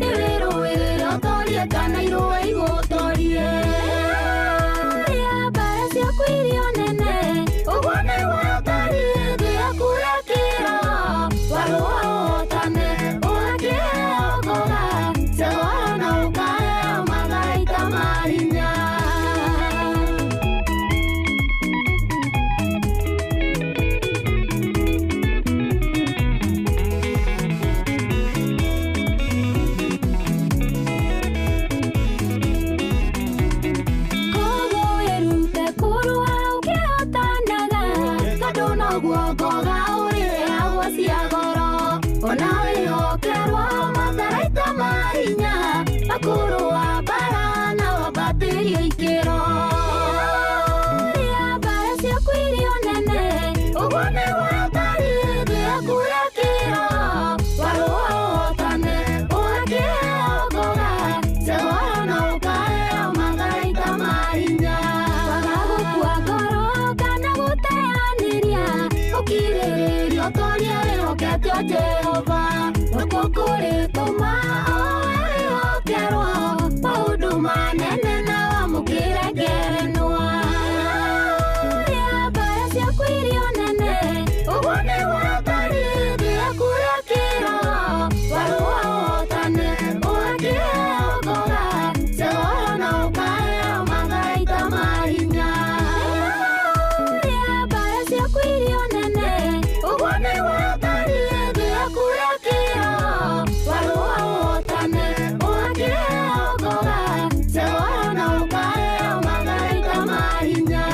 Ero ero torie kana iro ego torie. Ya parece aquirio nene. Ogone wa torie de akura kira. Waro tane oake ogoga. Seguro no cae magaita mariña. Akuru wa bara na wabatiri ikero. Ya parece aquirio nene. Ogone wa tari de akura kiro. Waro tane oake ogoga. Seguro no cae magaita mariña. Wagago kuagoro kana guteaniria. Okire torie okete Jehova. Okokore toma. Paudu manene na wamukire gerenua. Ya parece aquirio nene. Ogone wa tari de akura kiro. Waro tane oake ogoga. Seguro no cae magaita mariña. Ya parece aquirio nene. Ogone wa tari de akura kiro. Waro tane oake ogoga. Seguro no cae magaita mariña.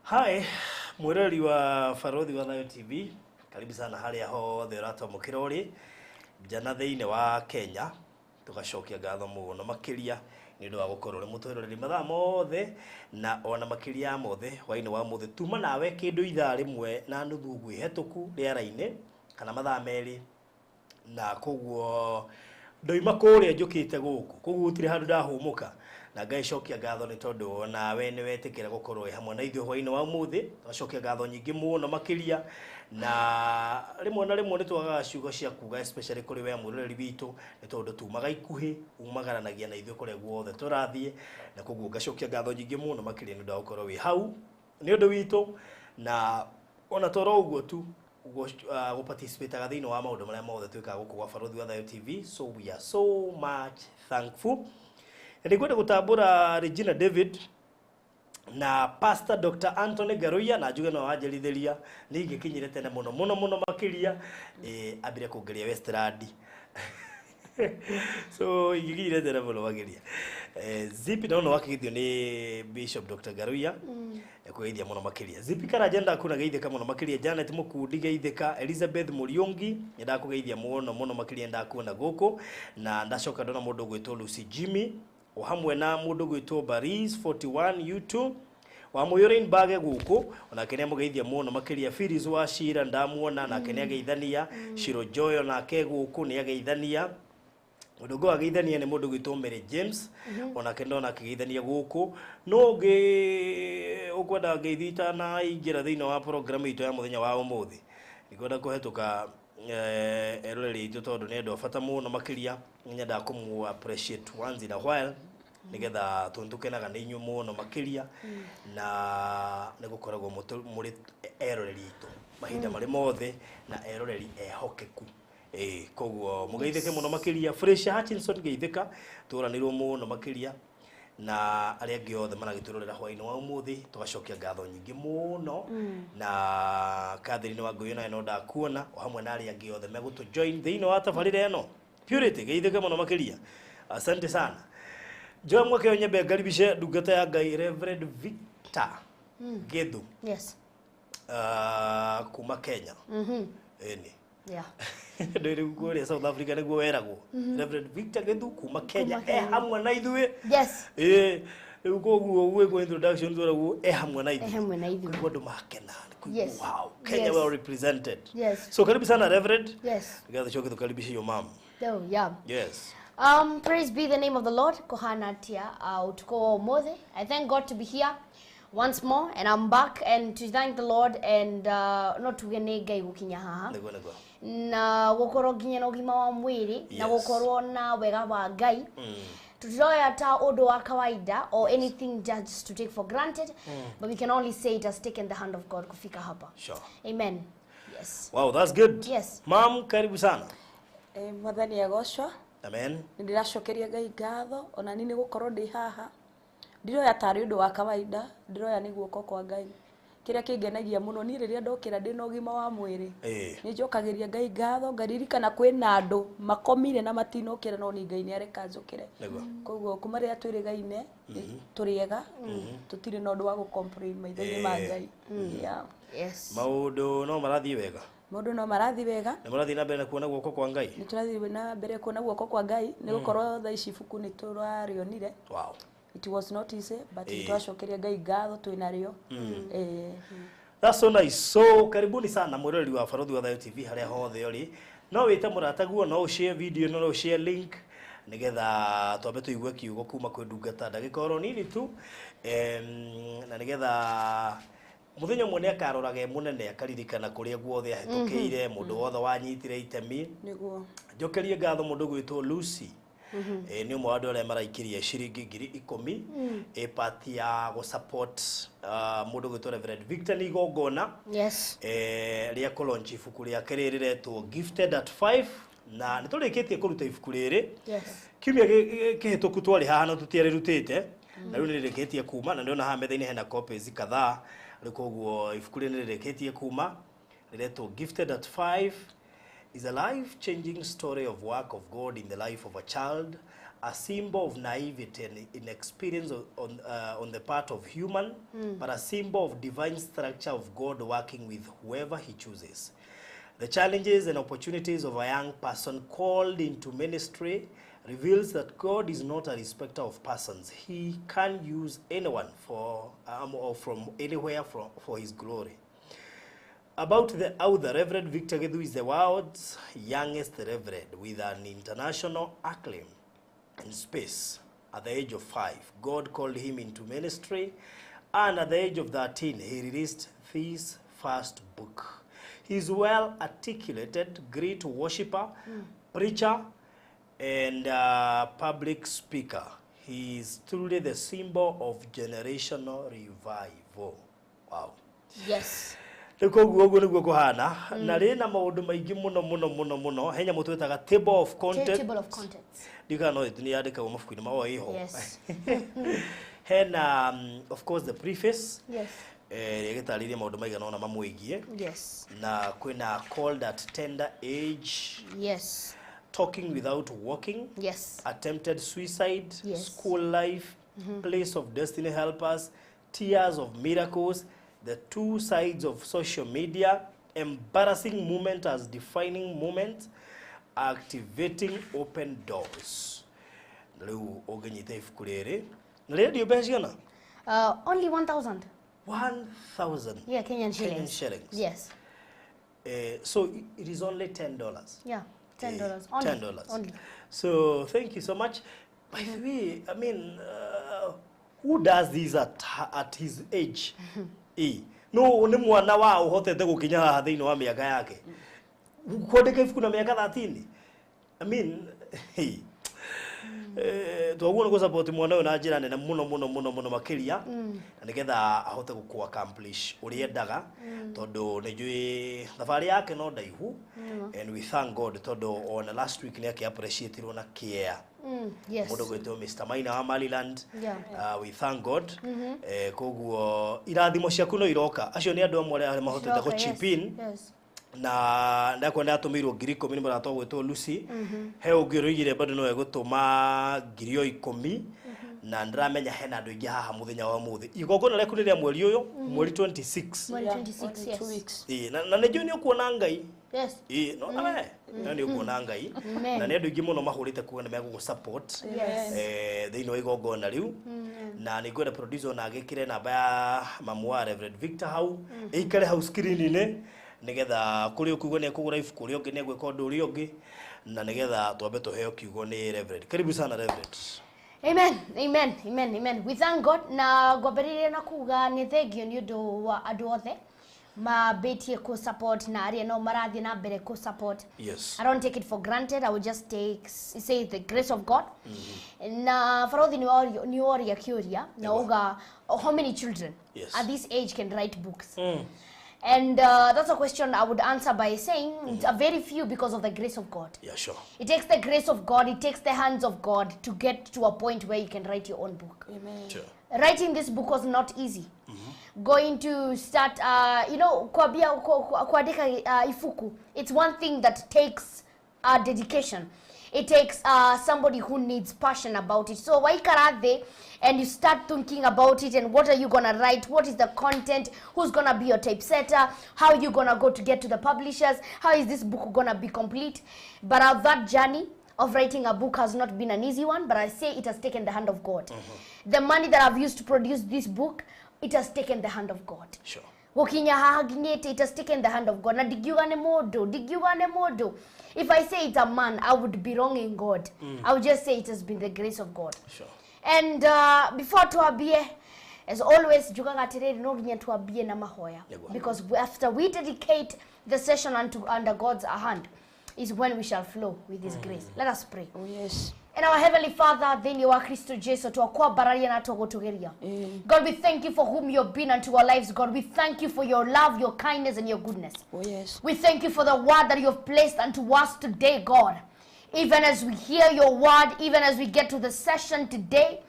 Hi, mwirori wa Farodhi wa Nayo TV. Karibu sana haria hothe uratomukira uri jana thiini wa Kenya. Tugacokia ngatho muno makiria ni ndu wa gukorwo ri mutwereri mathaa mothe na ona makiria mothe hwaini wa muthe tuma nawe kindu ithaa rimwe na nuthu ngwi hetuku riera-ini kana mathaa meri na koguo ndoima kuria njukite guku koguo utire handu ndahumuka na ngaicokia ngatho ni tondu nawe ni wetikira gukorwo hamwe na ithuĩ hwaini wa muthi. Tugacokia ngatho nyingi muno makiria na rimwe na rimwe nitwagaga ciugo cia kuga especially kuri we mwiroreri witu ni tondu tumaga ikuhi umagaranagia na ithuĩ kuria guothe turathie na koguo ngacokia ngatho nyingi muno makiria ni ndu wa gukorwo wi hau ni undu witu na ona toro uguo tu participate thiini wa maundu maria mothe twikaga guku gwa Farodhi wa Nayo TV. So we are so much thankful. Ndikwenda gutambura Regina David na Pastor Dr. Anthony Garoya na njuge no wanjerithiria ni ingikinyire tene muno makiria ambire kungeria Westland. So ingikinyire tene muno makiria zipi no wakithio ni Bishop Dr. Garoya kugeithia muno makiria. Zipi kara agenda kuna geithika muno makiria. Janet Mukundi geithika. Elizabeth Muriungi nda kugeithia muno makiria ndakuona guku na ndacoka ndona mundu gwitwo Lucy Jimmy o hamwe na mundu gwitwo Baris 41 YouTube wa Muyorin bage guku ona kenya mugeithia muno makiria. Firis wa Shira ndamuona na kenya geithania. Shiro Joyo na ke guku ni ageithania. Mundu ageithania ni mundu gwitwo Mary James ona kenda ona ageithania guku no ge ukwenda geithita na ingira thiini wa program itu ya muthenya wa umuthi nikwenda kuhetuka eroreri itu tondu ni andu bata muno makiria nyenda kumu appreciate once in a while nigetha tuntukenaga ni inyu muno makiria na nigukoragwo muri eroreri itu mahinda mari mothe na eroreri ehokeku koguo mugeithike muno makiria Fresh Hutchinson geithika turanirwo muno makiria na aria angi othe maragiturorera hwaini wa umuthi tugacokia ngatho nyingi muno na Catherine wa Nguyu na ino ndakuona o hamwe na aria angi othe megutu join thiino wa tabarire eno Purity geithike muno makiria asante sana Joe mwake onyebe ngaribishe ndungata ya Ngai Reverend Victor Gethu Yes kuma Kenya eni yeah ndio ngore South Africa niguo weragwo Reverend Victor Gethu kuma Kenya hamwe na ithuĩ yes rĩu koguo gwĩkwo introduction zoragwo hamwe na ithuĩ kwa ndo makena yes wow Kenya well represented yes so karibu sana Reverend yes ngatho choke tukaribishe your mom oh yeah yes praise be the name of the Lord kohana tia utuko mothe I thank God to be here once more and I'm back and to thank the Lord and not to gene Ngai gukinya haha na gukorwo nginya na ugima wa mwiri na gukorwo na wega wa Ngai tutoya ta undu wa kawaida or anything just to take for granted but we can only say it has taken the hand of God kufika hapa sure amen yes wow that's good yes mom karibu sana mwathani agocwa amen ndiracokeria Ngai ngatho ona ni gukorwo ndi haha ndiroya tari undu wa kawaida ndiroya ni guoko kwa Ngai kiria kingenagia muno ni riria ndokira ndina ugima wa mwiri ni njokagiria Ngai ngatho ngaririkana kwina andu makomire na matinokira no ni Ngai ni areka njokire koguo kuma riria twirigaine turiega tutire na undu wa gu complain maitho-ini ma Ngai yes maundu no marathie wega maundu no marathi wega ni marathie na mbere kuona guoko kwa Ngai ni turathie na mbere kuona guoko kwa Ngai ni gukorwo tha ici buku ni turarionire wow it was not easy but twacokeria Ngai ngatho twinario that's so nice so karibuni sana mwirori wa Farodhi wa Thayo TV haria hothe uri no wite murataguo no share video no share link nigetha twambe tuigue kiugo kuma kwi ndungata ndagikoro nini tu na nigetha muthenya mwe ni akarorage munene akaririkana kuria guothe ahitukiire mundu wothe wanyitire itemi niguo njokerie ngatho mundu gwitwo Lucy ni umwe wa andu aria maraikirie ciringi 10,000 party ya go support mundu gwitwo Reverend Victor ni igongona yes ria launch ibuku ria keririretwo Gifted at 5 na niturikitie kuruta ibuku riri yes kiumia kihituku twari haha no tutiare rutite na riu nirikitie kuma na ndiona ha metha-ini hena copies kadhaa rikoguo ibuku riri nirikitie kuma riretwo Gifted at 5 is a life-changing story of work of God in the life of a child, a symbol of naivety and inexperience on the part of human, but a symbol of divine structure of God working with whoever he chooses. The challenges and opportunities of a young person called into ministry reveals that God is not a respecter of persons. He can use anyone or from anywhere for his glory. About how the Reverend Victor Gethu is the world's youngest reverend with an international acclaim in space. At the age of 5, God called him into ministry, and at the age of 13, he released his first book. He is well articulated, great worshipper, preacher, and public speaker. He is truly the symbol of generational revival. Wow. yes Koguo niguo kuhana na rina maundu maingi muno henya mutwetaga table of contents diga no ni yandika mafuku-ini mao iho yes hena of course the preface yes gitariria maundu maigana ona mamwigie yes na kwina called at tender age yes talking without walking yes attempted suicide yes. School life place of destiny helpers tears of miracles the two sides of social media, embarrassing moment as defining moment, activating open doors. Leo ogenyite ifuku riri. Radio bensiona? Only 1,000. 1,000. Yeah, Kenyan shillings. Kenyan shillings. Yes. So it is only $10. Yeah, $10. $10. Only. So thank you so much. By the way, I mean, who does this at his age? No ni mwana wa uhotete gukinya haha thiini wa miaka yake kwandika ibuku na miaka 13 I mean twaguo ngo support mwana na njira nene muno makiria na nigetha ahote gukua accomplish uri endaga tondu ni njui thabari yake no ndaihu and we thank God tondu on last week ni yake appreciate na care yes mundu gwetwo Mr. Maina wa Maryland we thank God koguo irathimo ciaku no iroka acio ni andu amwe ari mahotete go chip in na ndakwenda atumirwo ngiri 10 nimba twagwetwo Lucy he ungiroigire bado no egutuma ngiri 10 na ndramenya hena andu ingi haha muthenya wa muthi igongona reku riria mweri uyu mweri 26 yes na nejo ni ukuona ngai yes no na ni ukuona ngai na ni andu ingi muno mahurite kuona megugu support thiini wa igongona riu na ni ngwenda producer na agikire namba ya mamu wa Reverend Victor hau ikare hau screen-ini nigetha kuri ukugwo ne kugura ifuku ri ongi ne gweka undu ri ongi na nigetha twambe tuheo kiugo ni Reverend. Karibu sana Reverend. Amen. We thank God na ngwambĩrĩria na kuga nĩ thengio nĩ ũndũ wa andũ othe mabetie ku support na aria no marathie na mbere ku support. Yes. I don't take it for granted. I will just say the grace of God. Na farodhi ni oria kioria na uga how many children at this age can write books? And that's a question I would answer by saying it's a very few because of the grace of God. Yeah, sure. It takes the grace of God, it takes the hands of God to get to a point where you can write your own book. Amen. Sure. Writing this book was not easy. Going to start, kuandika ifuku, it's one thing that takes dedication. It takes somebody who needs passion about it. So waikarade and you start thinking about it and what are you gonna write, what is the content, who's gonna be your typesetter, how are you gonna go to get to the publishers, how is this book gonna be complete. But that journey of writing a book has not been an easy one, but I say it has taken the hand of God. The money that I've used to produce this book, it has taken the hand of God. Sure. Gukinya haha ginyete, it has taken the hand of God. Na digiuga ne modo. If I say it's a man, I would be wronging God. I would just say it has been the grace of God. Sure. And before tuabie, as always, jugaga atiriri no ginya tuabie na mahoya. Because after we dedicate the session under God's hand, is when we shall flow with His grace. Let us pray. Oh yes. And our Heavenly Father, then you are Christo Jesus, to akwa bararia na togo togeria. God, we thank you for whom you have been unto our lives. God, we thank you for your love, your kindness, and your goodness. Oh yes. We thank you for the word that you have placed unto us today, God. Even as we hear your word, even as we get to the session today,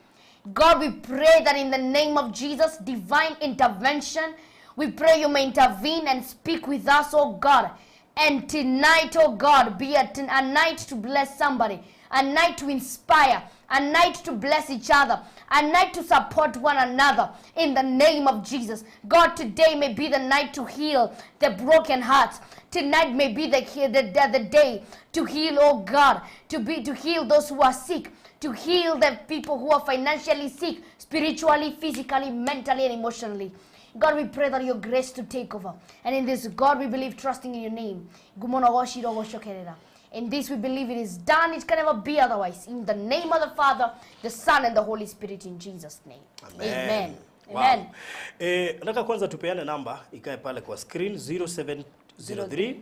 God, we pray that in the name of Jesus, divine intervention, we pray you may intervene and speak with us, oh God. And tonight, oh God, be a night to bless somebody, a night to inspire, a night to bless each other, a night to support one another in the name of Jesus. God, today may be the night to heal the broken hearts. Tonight may be the day to heal, oh God, to heal those who are sick, to heal the people who are financially sick, spiritually, physically, mentally, and emotionally. God, we pray that your grace to take over. And in this, God, we believe, trusting in your name. In this, we believe it is done. It can never be otherwise. In the name of the Father, the Son, and the Holy Spirit, in Jesus' name. Amen. Wow. Amen. Nataka kwanza tupeane namba ikae pale kwa screen 0703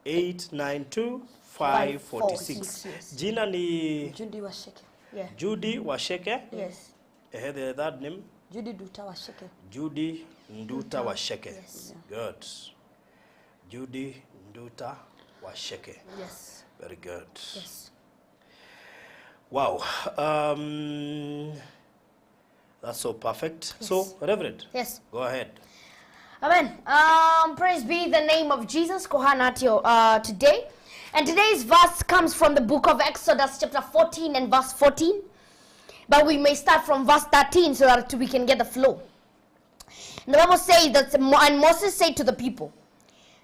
892 546. Jina ni Judy Washeke. Yeah. Judy Washeke. Yes. The third name? Judy Nduta Washeke. Judy Nduta Washeke. Yes. Good. Judy Nduta Washeke. Yes. Very good. Yes. Wow. That's so perfect. Yes. So, Reverend. Yes. Go ahead. Amen. Praise be the name of Jesus. Kohanatio today. And today's verse comes from the book of Exodus chapter 14 and verse 14. But we may start from verse 13 so that we can get the flow. And the Bible says that, and Moses said to the people,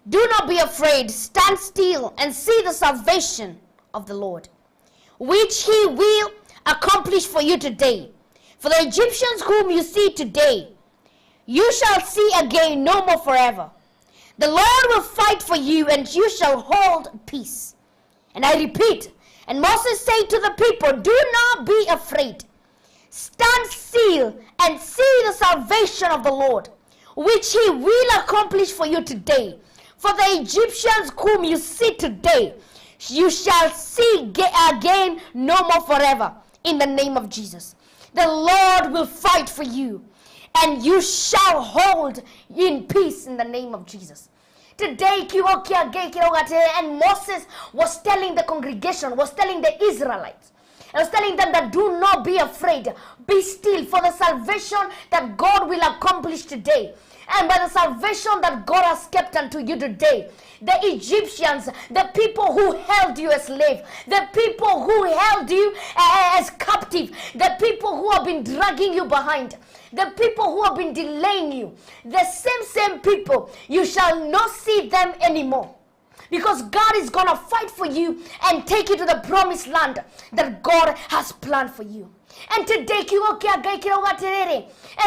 "Do not be afraid, stand still and see the salvation of the Lord, which he will accomplish for you today. For the Egyptians whom you see today, you shall see again no more forever. The Lord will fight for you, and you shall hold peace." And I repeat, and Moses said to the people, "Do not be afraid. Stand still and see the salvation of the Lord, which he will accomplish for you today. For the Egyptians whom you see today, you shall see again no more forever. in the name of Jesus. The Lord will fight for you, and you shall hold in peace in the name of Jesus. Today, and Moses was telling the congregation, was telling the Israelites, and was telling them that do not be afraid. Be still for the salvation that God will accomplish today. And by the salvation that God has kept unto you today, the Egyptians, the people who held you as slave, the people who held you as captive, the people who have been dragging you behind, the people who have been delaying you, the same people, you shall not see them anymore. Because God is going to fight for you and take you to the promised land that God has planned for you. And today, and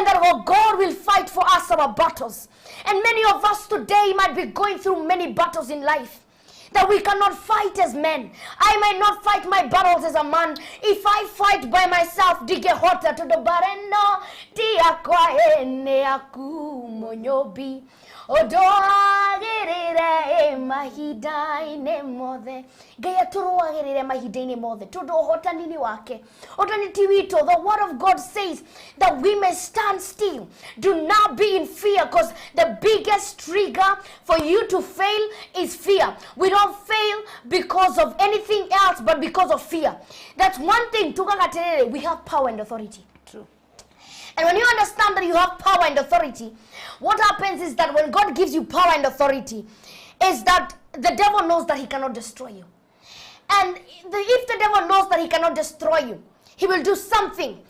that God will fight for us our battles. And many of us today might be going through many battles in life that we cannot fight as men. I might not fight my battles as a man. If I fight by myself, dige hota to the bareno, dia kwaene aku monyobi. Odoagirire mahidaine mothe. Gaya turuagirire mahidaine mothe. Todo hota nini wake. Otanitiwito, the word of God says that we may stand still. Do not be in fear, because the biggest trigger for you to fail is fear. We don't fail because of anything else but because of fear. That's one thing. We have power and authority. True. And when you understand that you have power and authority, what happens is that when God gives you power and authority, is that the devil knows that he cannot destroy you. And if the devil knows that he cannot destroy you, he will do something.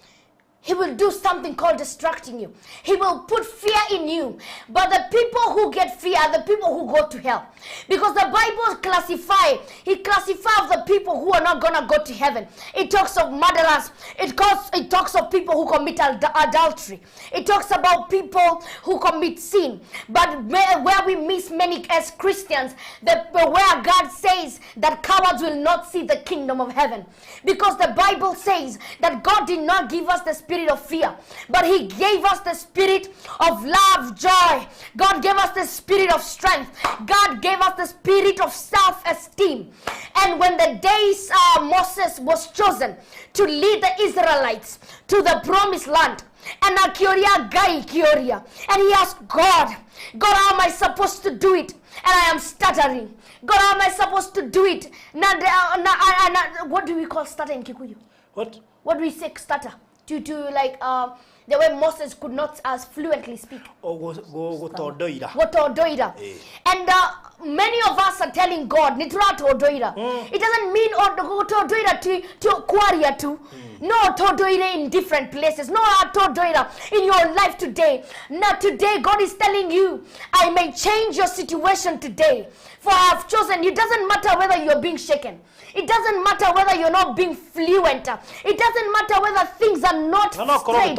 He will do something called distracting you. He will put fear in you. But the people who get fear are the people who go to hell. Because the Bible classifies the people who are not going to go to heaven. It talks of murderers. It talks of people who commit adultery. It talks about people who commit sin. But where we miss many as Christians, where God says that cowards will not see the kingdom of heaven. Because the Bible says that God did not give us the spirit of fear, but he gave us the spirit of love, joy. God gave us the spirit of strength. God gave us the spirit of self-esteem. And when the days Moses was chosen to lead the Israelites to the promised land, and and he asked God, how am I supposed to do it? And I am stuttering. God, how am I supposed to do it? What do we call stutter in Kikuyu? What do we say stutter? To like the way Moses could not as fluently speak. Wotodoira. And many of us are telling God, Nitratodoira. It doesn't mean Wotodoira to Kwaria too. No Todoira in different places. No Todoira in your life today. Now today God is telling you, I may change your situation today. For I have chosen. It doesn't matter whether you're being shaken. It doesn't matter whether you're not being fluent. It doesn't matter whether things are not straight.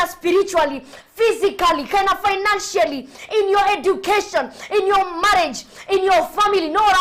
Spiritually, physically, kind of financially, in your education, in your marriage, in your family. Don't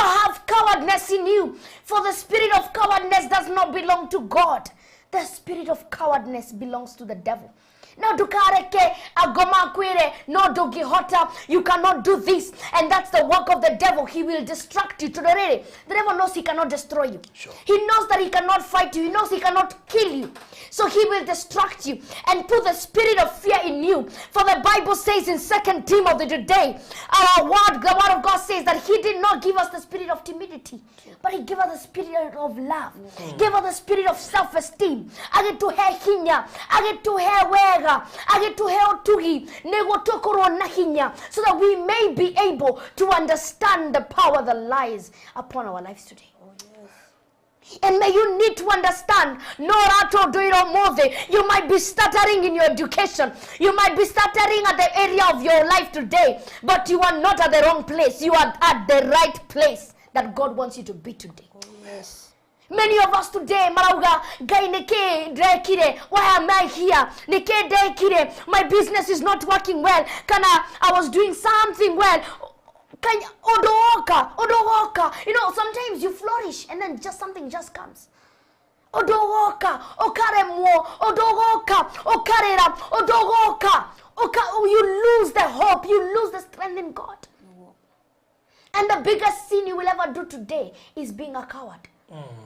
have cowardness in you, for the spirit of cowardness does not belong to God. The spirit of cowardness belongs to the devil. No dukareke agoma kwire no dogihota. You cannot do this, and that's the work of the devil. He will distract you to the ready. The devil knows he cannot destroy you. Sure. He knows that he cannot fight you. He knows he cannot kill you. So he will distract you and put the spirit of fear in you. For the Bible says in 2 Timothy today, the word of God says that he did not give us the spirit of timidity, but he gave us the spirit of love. Gave us the spirit of self-esteem. I get to hear hinya. I get to hear wega. I get to hear tugi. Negotokoro nahinya. So that we may be able to understand the power that lies upon our lives today. And may you need to understand, you might be stuttering in your education. You might be stuttering at the area of your life today, but you are not at the wrong place. You are at the right place that God wants you to be today. Oh, yes. Many of us today, Marauga, why am I here? My business is not working well. I was doing something well. Odowoka. You know, sometimes you flourish and then just something just comes. Odowoka, okaremwo, odowoka, okarera, odowoka. You lose the hope. You lose the strength in God. And the biggest sin you will ever do today is being a coward.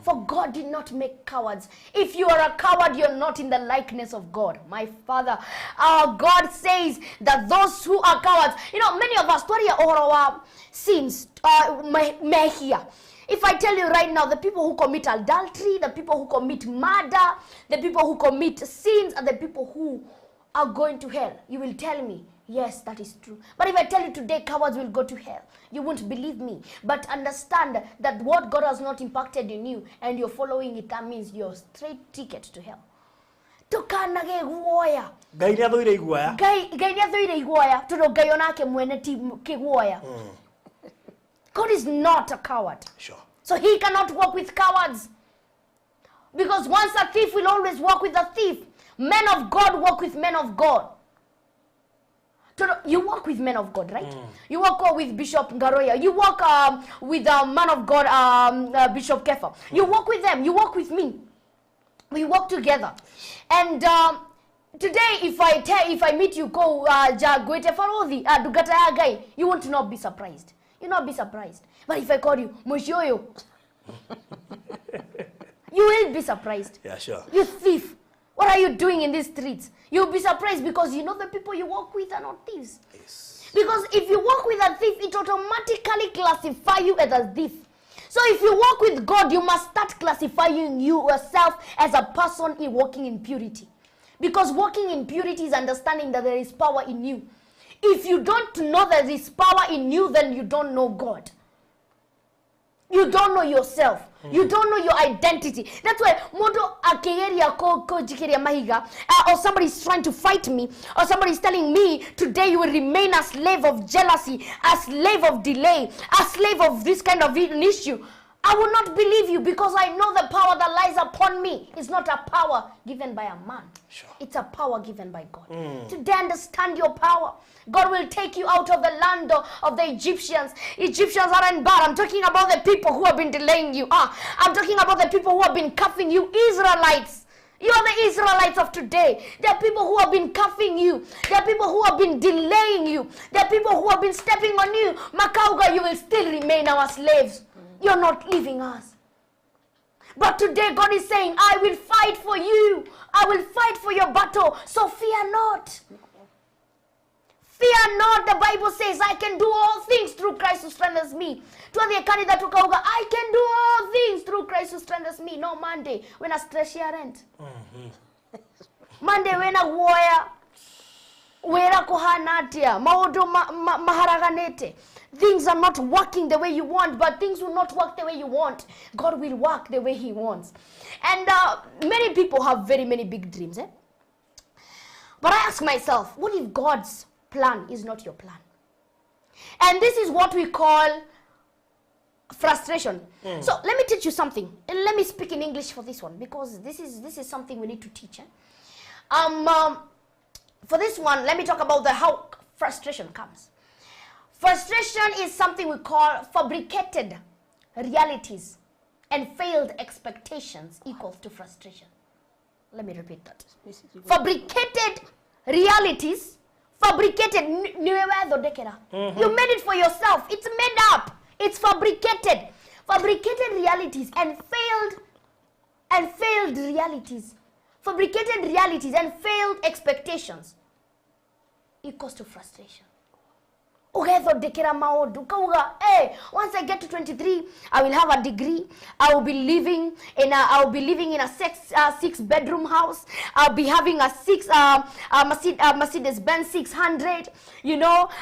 For God did not make cowards. If you are a coward, you're not in the likeness of God. My Father, our God says that those who are cowards, many of us, our sins, here. If I tell you right now, the people who commit adultery, the people who commit murder, the people who commit sins, are the people who are going to hell. You will tell me, yes, that is true. But if I tell you today, cowards will go to hell, you won't believe me. But understand that what God has not impacted in you and you're following it, that means you're straight ticket to hell. Tukanage guoya. Gai ni athoire iguoya. Gai ni athoire iguoya. Tudo gai onake mwene ti kiguoya. God is not a coward. Sure. So he cannot walk with cowards. Because once a thief will always walk with a thief. Men of God walk with men of God. You walk with men of God, right? You walk with Bishop Ngaroya. You walk with the man of God, Bishop Kefa. You walk with them. You walk with me. We walk together. And today, if I meet you, go Jagwete Farodi, Dugata guy, you won't not be surprised. You'll not be surprised. But if I call you Moshoyo, you will be surprised. Yeah, sure. You thief. What are you doing in these streets? You'll be surprised because you know the people you walk with are not thieves. Yes. Because if you walk with a thief, it automatically classifies you as a thief. So if you walk with God, you must start classifying yourself as a person walking in purity. Because walking in purity is understanding that there is power in you. If you don't know that there is power in you, then you don't know God. You don't know yourself. You don't know your identity. That's why modo akeria ko jikeria mahiga, or somebody is trying to fight me, or somebody is telling me today you will remain a slave of jealousy, a slave of delay, a slave of this kind of an issue. I will not believe you because I know the power that lies upon me is not a power given by a man. Sure. It's a power given by God. Today understand your power. God will take you out of the land of the Egyptians. Egyptians aren't bad. I'm talking about the people who have been delaying you. I'm talking about the people who have been cuffing you. Israelites. You are the Israelites of today. There are people who have been cuffing you. There are people who have been delaying you. There are people who have been stepping on you. Makauga, you will still remain our slaves. You're not leaving us. But today God is saying, I will fight for you. I will fight for your battle. So fear not. Fear not. The Bible says, I can do all things through Christ who strengthens me. I can do all things through Christ who strengthens me. No Monday when I stress your rent. Monday when I warrior. Wera kohanatia. Maudo maharaganete. Things are not working the way you want, but things will not work the way you want. God will work the way he wants. And many people have very many big dreams. But I ask myself, what if God's plan is not your plan? And this is what we call frustration. So let me teach you something. And let me speak in English for this one, because this is something we need to teach. For this one, let me talk about how frustration comes. Frustration is something we call fabricated realities, and failed expectations equals to frustration. Let me repeat that. Fabricated realities, fabricated, you made it for yourself. It's made up. It's fabricated. Fabricated realities and failed realities. Fabricated realities and failed expectations equals to frustration. Once I get to 23, I will have a degree. I will be living in a 6-bedroom house. I'll be having a Mercedes-Benz 600.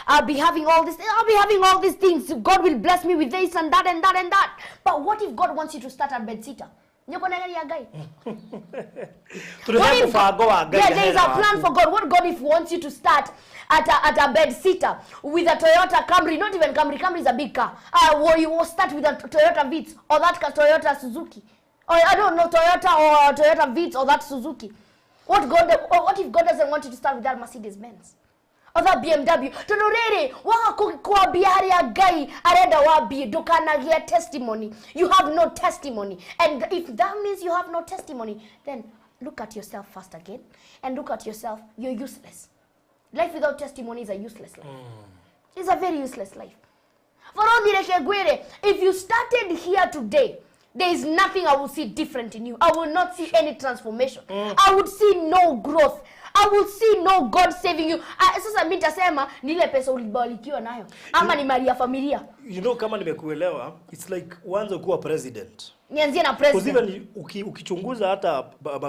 I'll be having all this. I'll be having all these things. God will bless me with this and that and that and that. But what if God wants you to start a bed sitter? There is a plan for God. What God if wants you to start at a bed sitter with a Toyota Camry, not even Camry. Camry is a big car. Or you will start with a Toyota Vitz or that Toyota Suzuki, or I don't know, Toyota or Toyota Vitz or that Suzuki. What if God doesn't want you to start with that Mercedes Benz or that BMW? Testimony. You have no testimony, and if that means you have no testimony, then look at yourself first again and look at yourself. You're useless. Life without testimony is a useless life. It's a very useless life. For all the if you started here today, there is nothing I will see different in you. I will not see any transformation. I would see no growth. I will see no God saving you. Sasa mimi nitasema ni ile pesa ulibarikiwa nayo ama ni mali ya familia. You know, kama nimekuelewa, it's like uanze kuwa president. Nianzie na president. Because even ukichunguza hata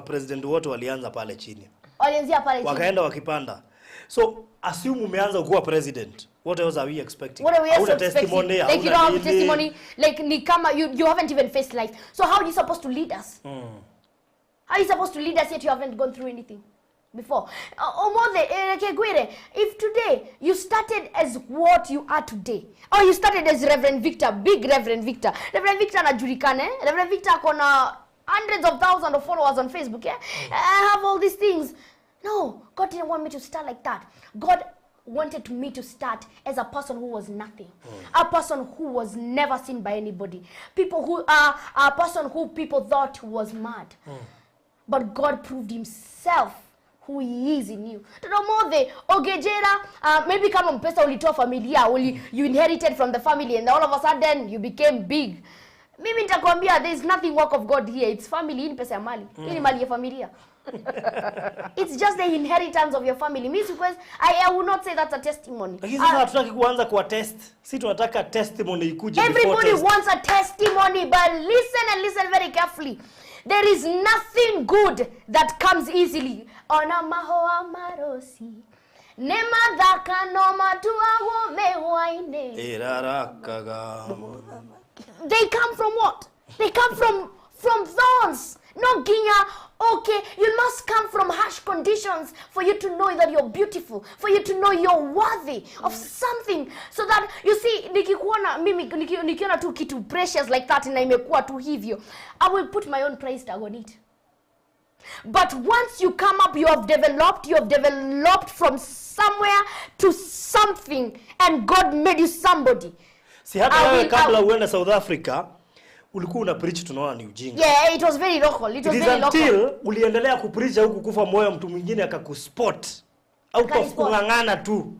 president wote walianza pale chini. Walianzia pale chini. Wakaenda wakipanda. So assume umeanza kuwa president. What else are we expecting? What are we expecting? Testimony, like you don't have testimony. Like ni kama you haven't even faced life. So how are you supposed to lead us? How are you supposed to lead us yet you haven't gone through anything before? If today you started as what you are today, or you started as Reverend Victor, big Reverend Victor. Reverend Victor anajulikana, Reverend Victor akona hundreds of thousands of followers on Facebook, yeah? I have all these things. No, God didn't want me to start like that. God wanted me to start as a person who was nothing. A person who was never seen by anybody. A person who people thought was mad. But God proved himself who he is in you. Maybe kama mpesa ulitoa familia, you inherited from the family and all of a sudden you became big. Mimi nitakwambia there is nothing work of God here. It's family, hii ni pesa ya mali. Hii ni mali ya familia. It's just the inheritance of your family. Means because I will not say that's a testimony. Lakini sasa hatutaki kuanza kwa test. Sisi tunataka testimony ikuje before test. Everybody wants a testimony, but listen and listen very carefully. There is nothing good that comes easily. Ona mahoa marosi. Nema dhaka no matua mewaine. Irarakaga. They come from what? They come from thorns. No ginya. Okay, you must come from harsh conditions for you to know that you're beautiful, for you to know you're worthy of something. So that, you see, nikiona tu kitu precious like that na imekuwa tu hivyo, I will put my own price tag on it. But once you come up, you have developed from somewhere to something, and God made you somebody. Si hata wewe kabla uende South Africa, ulikuwa una preach tunaona ni ujinga. Yeah, it was very local. It was very local. Until uliendelea kupreach huku kufa moyo mtu mwingine akakuspot. Out of kungangana tu.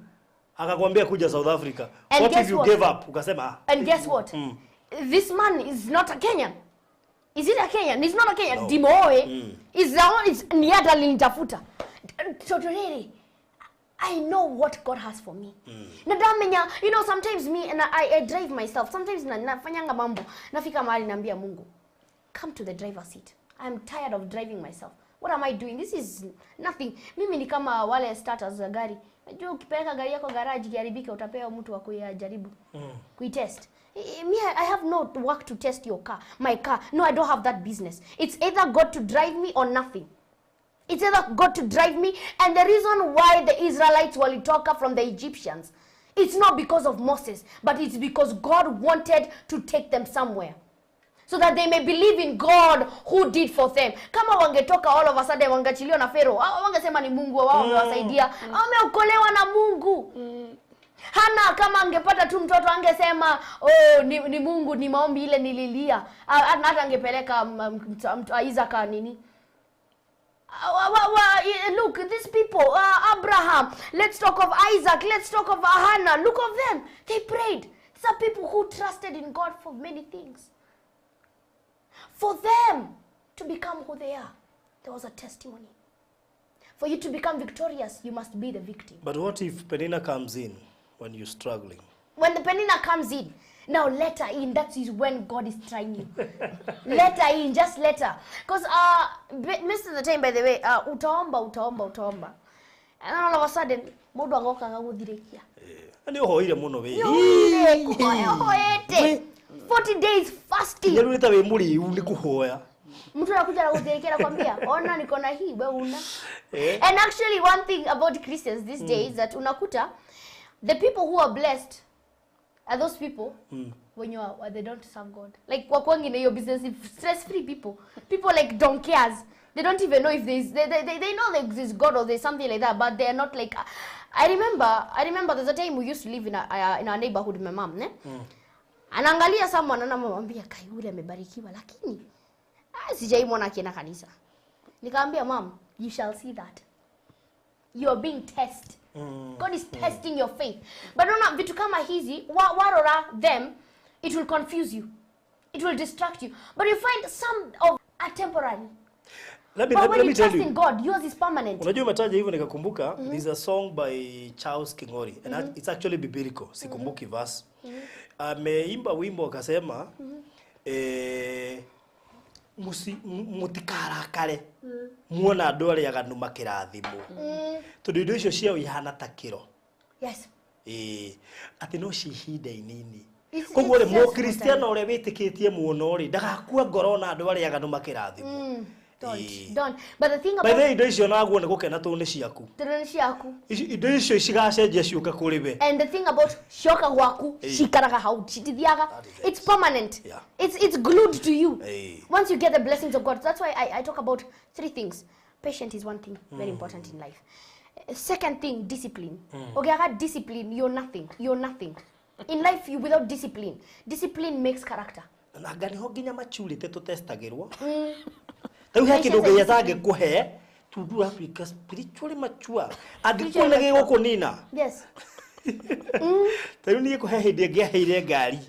Akakwambia kuja South Africa. And what if you gave up? Ukasema and guess what? This man is not a Kenyan. Is it a Kenyan? He's not a Kenyan. No. Dimoe is the one is niata linitafuta. Totorere. I know what God has for me. Nadamenya, you know, sometimes me and I drive myself. Sometimes nafanyanga mambo. Nafika mahali naambia Mungu, come to the driver's seat. I'm tired of driving myself. What am I doing? This is nothing. Mimi ni kama wale starters za gari. Unajua ukipeleka gari yako garage iharibike utapewa mtu wa kujaribu. Kuitest. Me, I have no work to test your car. My car. No, I don't have that business. It's either God to drive me or nothing. It's either God to drive me, and the reason why the Israelites walitoka from the Egyptians, it's not because of Moses, but it's because God wanted to take them somewhere, so that they may believe in God who did for them. Kama wangetoka all of a sudden wangachiliwa na Pharaoh, wangesema ni Mungu wao amewasaidia, wameokolewa na Mungu. Hana kama angepata tu mtoto angesema ni Mungu, ni maombi ile nililia. Hata angepeleka Isaac nini. Look, these people, Abraham, let's talk of Isaac, let's talk of Hannah, look of them. They prayed. Some people who trusted in God for many things. For them to become who they are, there was a testimony. For you to become victorious, you must be the victim. But what if Penina comes in when you're struggling? When the Penina comes in, now let her in. That is when God is trying you. Let her in, just let her. Because most of the time, by the way, utaomba. And then all of a sudden, modu angoka ngaguthirekia. Ani hoire muno we. 40 days fasting. Nyeru ita we muri uni kuhoya. Mtu anakuja anaguthirekia nakwambia, ona niko na hii wewe una. And actually one thing about Christians these days that unakuta the people who are blessed are those people when they don't serve God. Like wakwangi in your business, stress-free people like don't cares. They don't even know if they know there exists God or there's something like that, but they are not like. I remember there's a time we used to live in our neighborhood with my mom, ne? Anaangalia someone anamwambia kai yule amebarikiwa lakini sijaimwona akienda kanisa. Nikamwambia mom, you shall see that. You are being tested. God is testing your faith. But no, vitu kama hizi, warora them, it will confuse you. It will distract you. But you find some of are temporary. Let me tell you. Trust in God, yours is permanent. Unajua umetaja hivyo nikakumbuka, there's a song by Charles Kingori and it's actually biblical. Sikumbuki verse. Ameimba wimbo akasema mutikarakare muona andu aria aganu makirathimo tondu indo icio ciao ihana ta kiro. Yes. Ati no cihinda inini. Koguo ri mu Kristiano uria witikitie muono ri ndagakua ngoro na andu aria aganu makirathimo. Don't. But the thing about indo icio naguo ni gukena tu ni ciaku. Ni ciaku. Indo icio cigacenjia ciuka kuri we. And the thing about shoka gwaku shikaraga hau chitithiaga, it's permanent. Yeah. It's glued to you. Once you get the blessings of God. That's why I talk about 3 things. Patience is one thing very important in life. Second thing, discipline. Okay, I got discipline, you're nothing. In life, you without discipline. Discipline makes character. Na ngani ho nginya maturity tutestagirwo. Tau haki ndo nginya zange kuhe to have to spiritually mature. Angikuna gego kunina. Yes. Tau ni kuhe hindi ngiaheire ngari.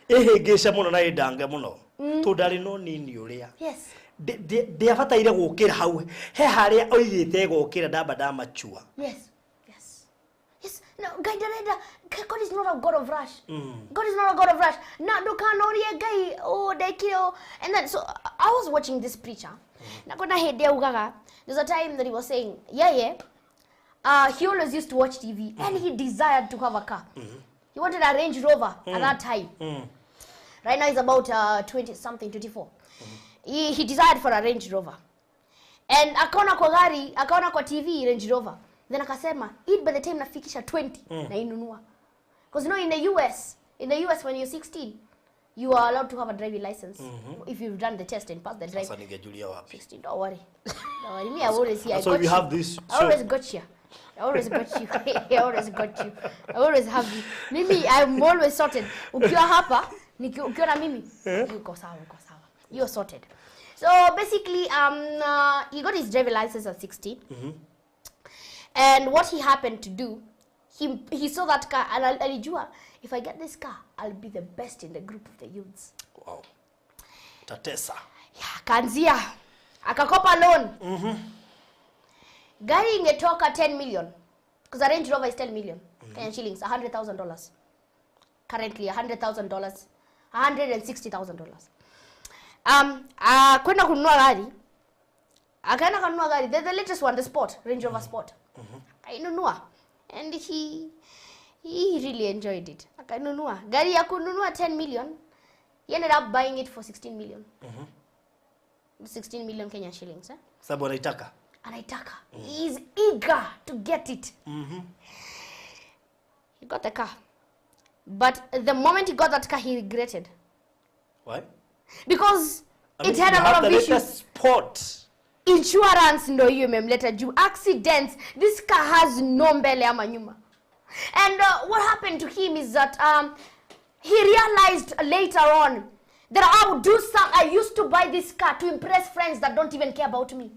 Ehingica muno na indanga muno. To ndari no nini uria. Yes. De abataire gukira hau. He haria oigite gukira ndamba mature. Yes. No, God is not a God of rush. God is not a God of rush. Na dukanoriye guy dekio. And then so I was watching this preacher. Na kona hede ugaga. There's a time that he was saying, he always used to watch TV and he desired to have a car. He wanted a Range Rover at that time. Right now he's about 20 something, 24. He desired for a Range Rover. And akaona kwa gari, akaona kwa TV Range Rover. Then akasema, by the time nafikisha 20 na inunua. Because in the US when you're 16, you are allowed to have a driving license if you've done the test and passed the drive. Sasa ningejulia wapi? 16, don't worry. Me, I always here. So you have this. I always got you. I always have you. Mimi, I'm always sorted. Ukiwa hapa, ukiwa na mimi, uko sawa. You're sorted. So basically, he got his driving license at 16. And what he happened to do, he saw that car and alijua, if I get this car, I'll be the best in the group of the youths. Wow. Tatesa. Yeah, kanzia. Akakopa loan. Gari ingetoka 10 million. Because the Range Rover is 10 million. Kenyan shillings, $100,000. Currently, $100,000. $160,000. Kwenda kununua gari. Akaenda kununua gari. The latest one, the Sport, Range Rover Sport. Akainunua. And he really enjoyed it. Akainunua. Gari ya kununua 10 million. He ended up buying it for 16 million. 16 million Kenyan shillings. Sababu anaitaka. He is eager to get it. He got the car. But the moment he got that car, he regretted. Why? Because it had a lot of issues. Sport. Insurance ndo hiyo imemleta juu. Accidents. This car has no mbele ama nyuma. And what happened to him is that he realized later on that I used to buy this car to impress friends that don't even care about me.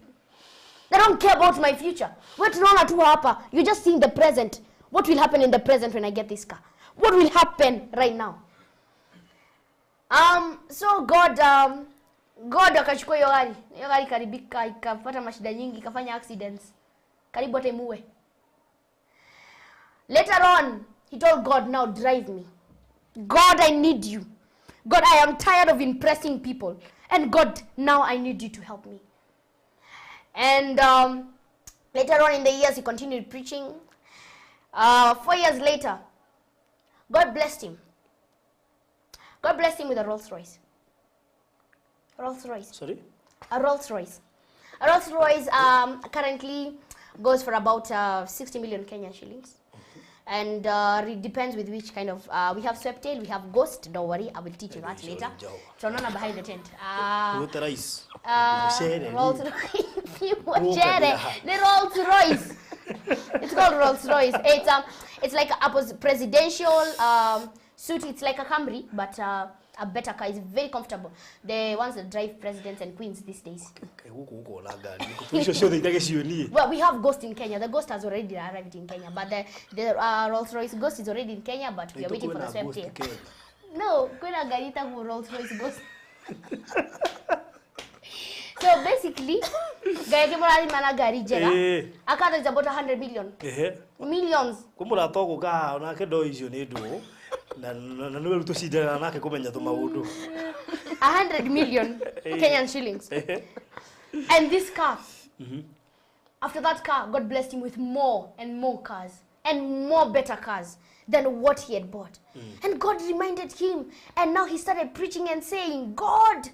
They don't care about my future. You're just seeing the present. What will happen in the present when I get this car? What will happen right now? So God akachukua hiyo gari. Hiyo gari karibika, ikapata mashida nyingi, ikafanya accidents. Karibu hata imuue. Later on, he told God, now drive me. God, I need you. God, I am tired of impressing people. And God, now I need you to help me. And later on in the years, he continued preaching. 4 years later, God blessed him. God blessed him with a Rolls Royce. Sorry? A Rolls Royce. A Rolls Royce currently goes for about 60 million Kenyan shillings. And it depends with which kind of, we have Sweptail, we have Ghost, don't worry, I will teach you that later. Tunaona behind the tent. Rolls Royce. The Rolls Royce. It's called Rolls Royce. It's like a presidential suit. It's like a Camry, but a better car. It's very comfortable. The ones that drive presidents and queens these days. Well, we have Ghost in Kenya. The Ghost has already arrived in Kenya, but the Rolls-Royce Ghost is already in Kenya, but we are waiting for the safety. No, kuna garita for Rolls-Royce Ghost. So basically, gari mana gari jera. Akata is about 100 million. Millions. Kumura to kuga ona ke do icio ni ndu. Na nwe ruto shidana nake kumenya to maudu. 100 million Kenyan shillings. And this car. After that car, God blessed him with more and more cars and more better cars than what he had bought. And God reminded him, and now he started preaching and saying, God,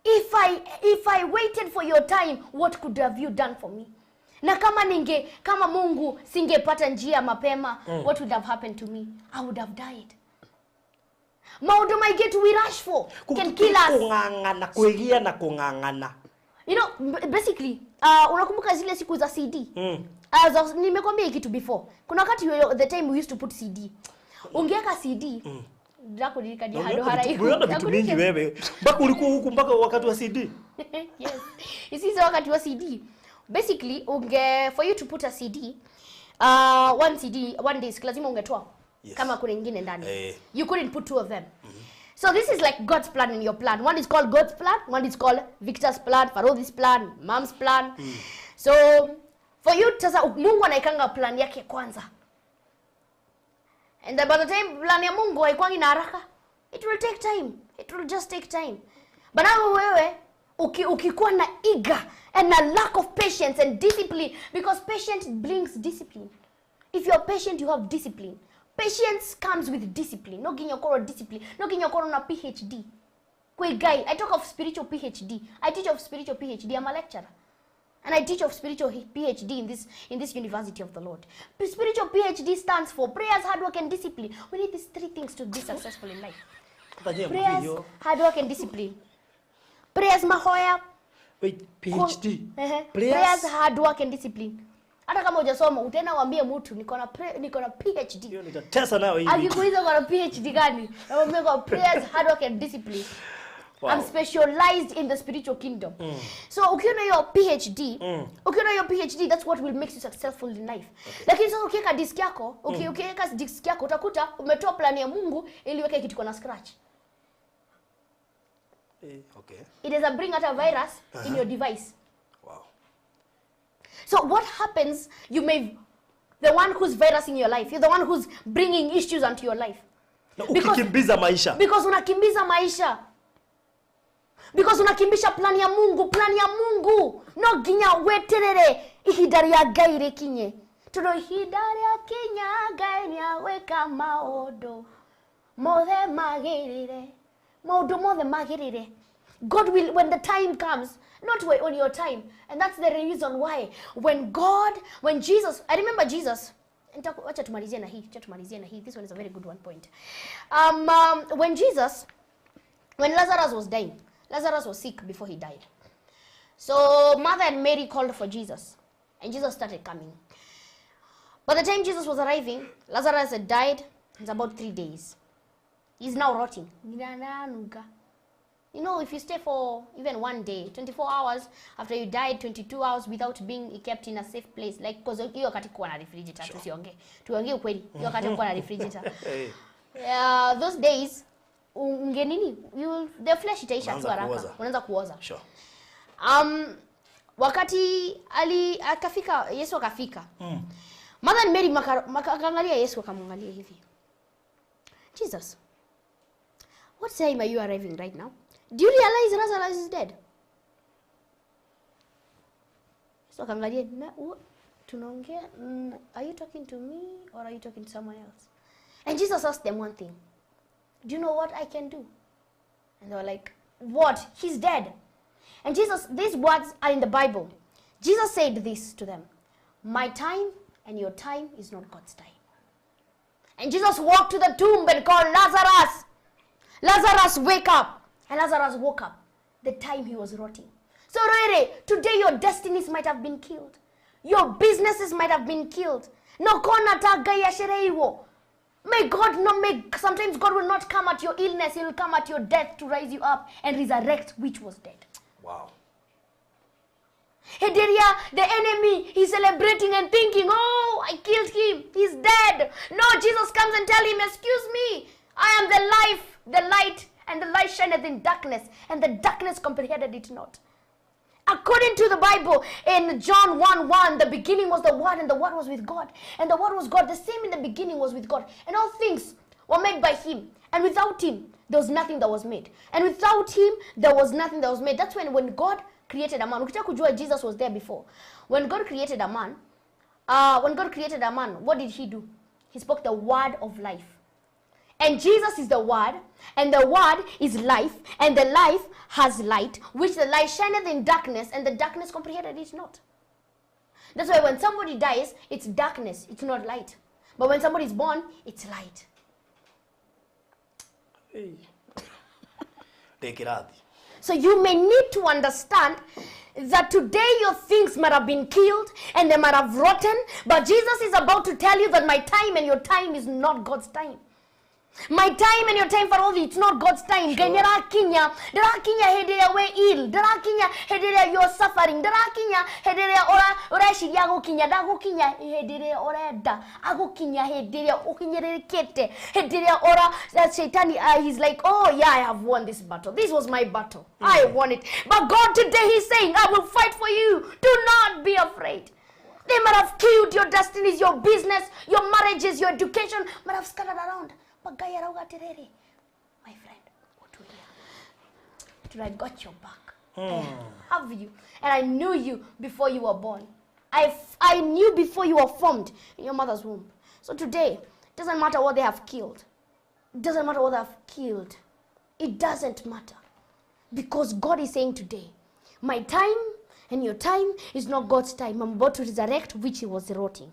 if I waited for your time, what could have you done for me? Na kama Mungu singepata njia mapema, what would have happened to me? I would have died. Maudu I get we rush for can kill us. You know, basically, unakumbuka zile siku za CD? Nimekwambia kitu before. Kuna wakati the time we used to put CD. Ungeweka CD. Drako nilikadi hado haraiku. Unaona vitu mingi wewe. Mpaka ulikuwa huku mpaka wakati wa CD. Yes. Isizo wakati wa CD. Basically, for you to put a CD, one disc lazima ungetoa. Yes. Kama kuna nyingine ndani. You couldn't put two of them. So this is like God's plan in your plan. One is called God's plan, one is called Victor's plan, Farodhi's plan, Mom's plan. So for you sasa Mungu anaikanga plan yake kwanza. And by the time plan ya Mungu haikwangi na haraka, it will take time. It will just take time. But now wewe ukikuwa na eager and a lack of patience and discipline, because patience brings discipline. If you're patient, you have discipline. Patience comes with discipline. No ginyokoro discipline. No ginyokoro na PhD. Kwe guy, I talk of spiritual PhD. I teach of spiritual PhD. I'm a lecturer. And I teach of spiritual PhD in this University of the Lord. Spiritual PhD stands for prayers, hard work, and discipline. We need these three things to be successful in life. Prayers, hard work, and discipline. Prayers, mahoya. Wait, PhD. Prayers, hard work, and discipline. Hata kama hujasoma utaenda uambie mtu niko na PhD. Hiyo nitatesa nayo hivi. Akikuuliza kwa PhD gani? Naambia kwa prayers, hard work, and discipline. Wow. I'm specialized in the spiritual kingdom. So ukiona your PhD, that's what will make you successful in life. Okay. Lakini sasa ukiweka disk yako, ukiweka disk yako utakuta umetoa plan ya Mungu ili uweke kitu kwa scratch. Okay. It is a bring out a virus in your device. Wow. So what happens, the one who's virusing your life, you're the one who's bringing issues onto your life. No, ukikimbiza maisha. Because unakimbiza maisha. Because unakimbisha plan ya Mungu. No ginya weterere ihidari ya gaire kinye. Tudo ihidari ya kinya gaire ya weka maodo. Mothe magirire. God will, when the time comes, not wait on your time. And that's the reason why when Jesus, I remember Jesus. Acha tumalizie na hii. This one is a very good one point. When Lazarus was dying, Lazarus was sick before he died. So Martha and Mary called for Jesus. And Jesus started coming. By the time Jesus was arriving, Lazarus had died. It's about 3 days. He's now rotting. You know, if you stay for even 1 day, 24 hours after you died, 22 hours without being kept in a safe place, like, because you wakati kuwa na refrigerator, tuongee ukweli, you wakati kuwa na refrigerator. Those days, the flesh itaisha tu haraka, unaanza kuoza. Sure. Wakati Yesu akafika. Martha and Mary makaangalia Yesu akamwangalia hivi. Jesus, what time are you arriving right now? Do you realize Lazarus is dead? So akaangalia, tunaongea, are you talking to me or are you talking to someone else? And Jesus asked them one thing. Do you know what I can do? And they were like, what? He's dead. And these words are in the Bible. Jesus said this to them. My time and your time is not God's time. And Jesus walked to the tomb and called Lazarus. Lazarus, wake up. And Lazarus woke up the time he was rotting. So really, today your destinies might have been killed. Your businesses might have been killed. No kona taga ya shereiwo. May God not make, sometimes God will not come at your illness, He will come at your death to rise you up and resurrect which was dead. Wow. Hederia, the enemy, he's celebrating and thinking, oh, I killed him, he's dead. No, Jesus comes and tells him, excuse me, I am the life, the light, and the light shineth in darkness, and the darkness comprehended it not. According to the Bible, in John 1:1, the beginning was the Word, and the Word was with God. And the Word was God. The same in the beginning was with God. And all things were made by Him. And without Him, there was nothing that was made. And without Him, there was nothing that was made. That's when God created a man. Ukitaka kujua Jesus was there before. When God created a man, what did He do? He spoke the word of life. And Jesus is the Word, and the Word is life, and the life has light, which the light shineth in darkness, and the darkness comprehended it not. That's why when somebody dies, it's darkness, it's not light. But when somebody is born, it's light. Hey. Take it out. So you may need to understand that today your things might have been killed and they might have rotten, but Jesus is about to tell you that my time and your time is not God's time. My time and your time for all it's not God's time. Darakinya hedere we ill. Darakinya hedere you're suffering. Darakinya hedere ora shiria gokinya dagokinya hedere ora da. Agokinya hedere okinyere kete. Hedere ora that Satan he's like, "Oh yeah, I have won this battle. This was my battle. I won it." But God today he's saying, "I will fight for you. Do not be afraid." They might have killed your destinies, your business, your marriages, your education, might have scattered around. My friend, I got your back. I have you. And I knew you before you were born. I knew before you were formed in your mother's womb. So today, it doesn't matter what they have killed. It doesn't matter what they have killed. It doesn't matter. Because God is saying today, my time and your time is not God's time. I'm about to resurrect which He was rotting.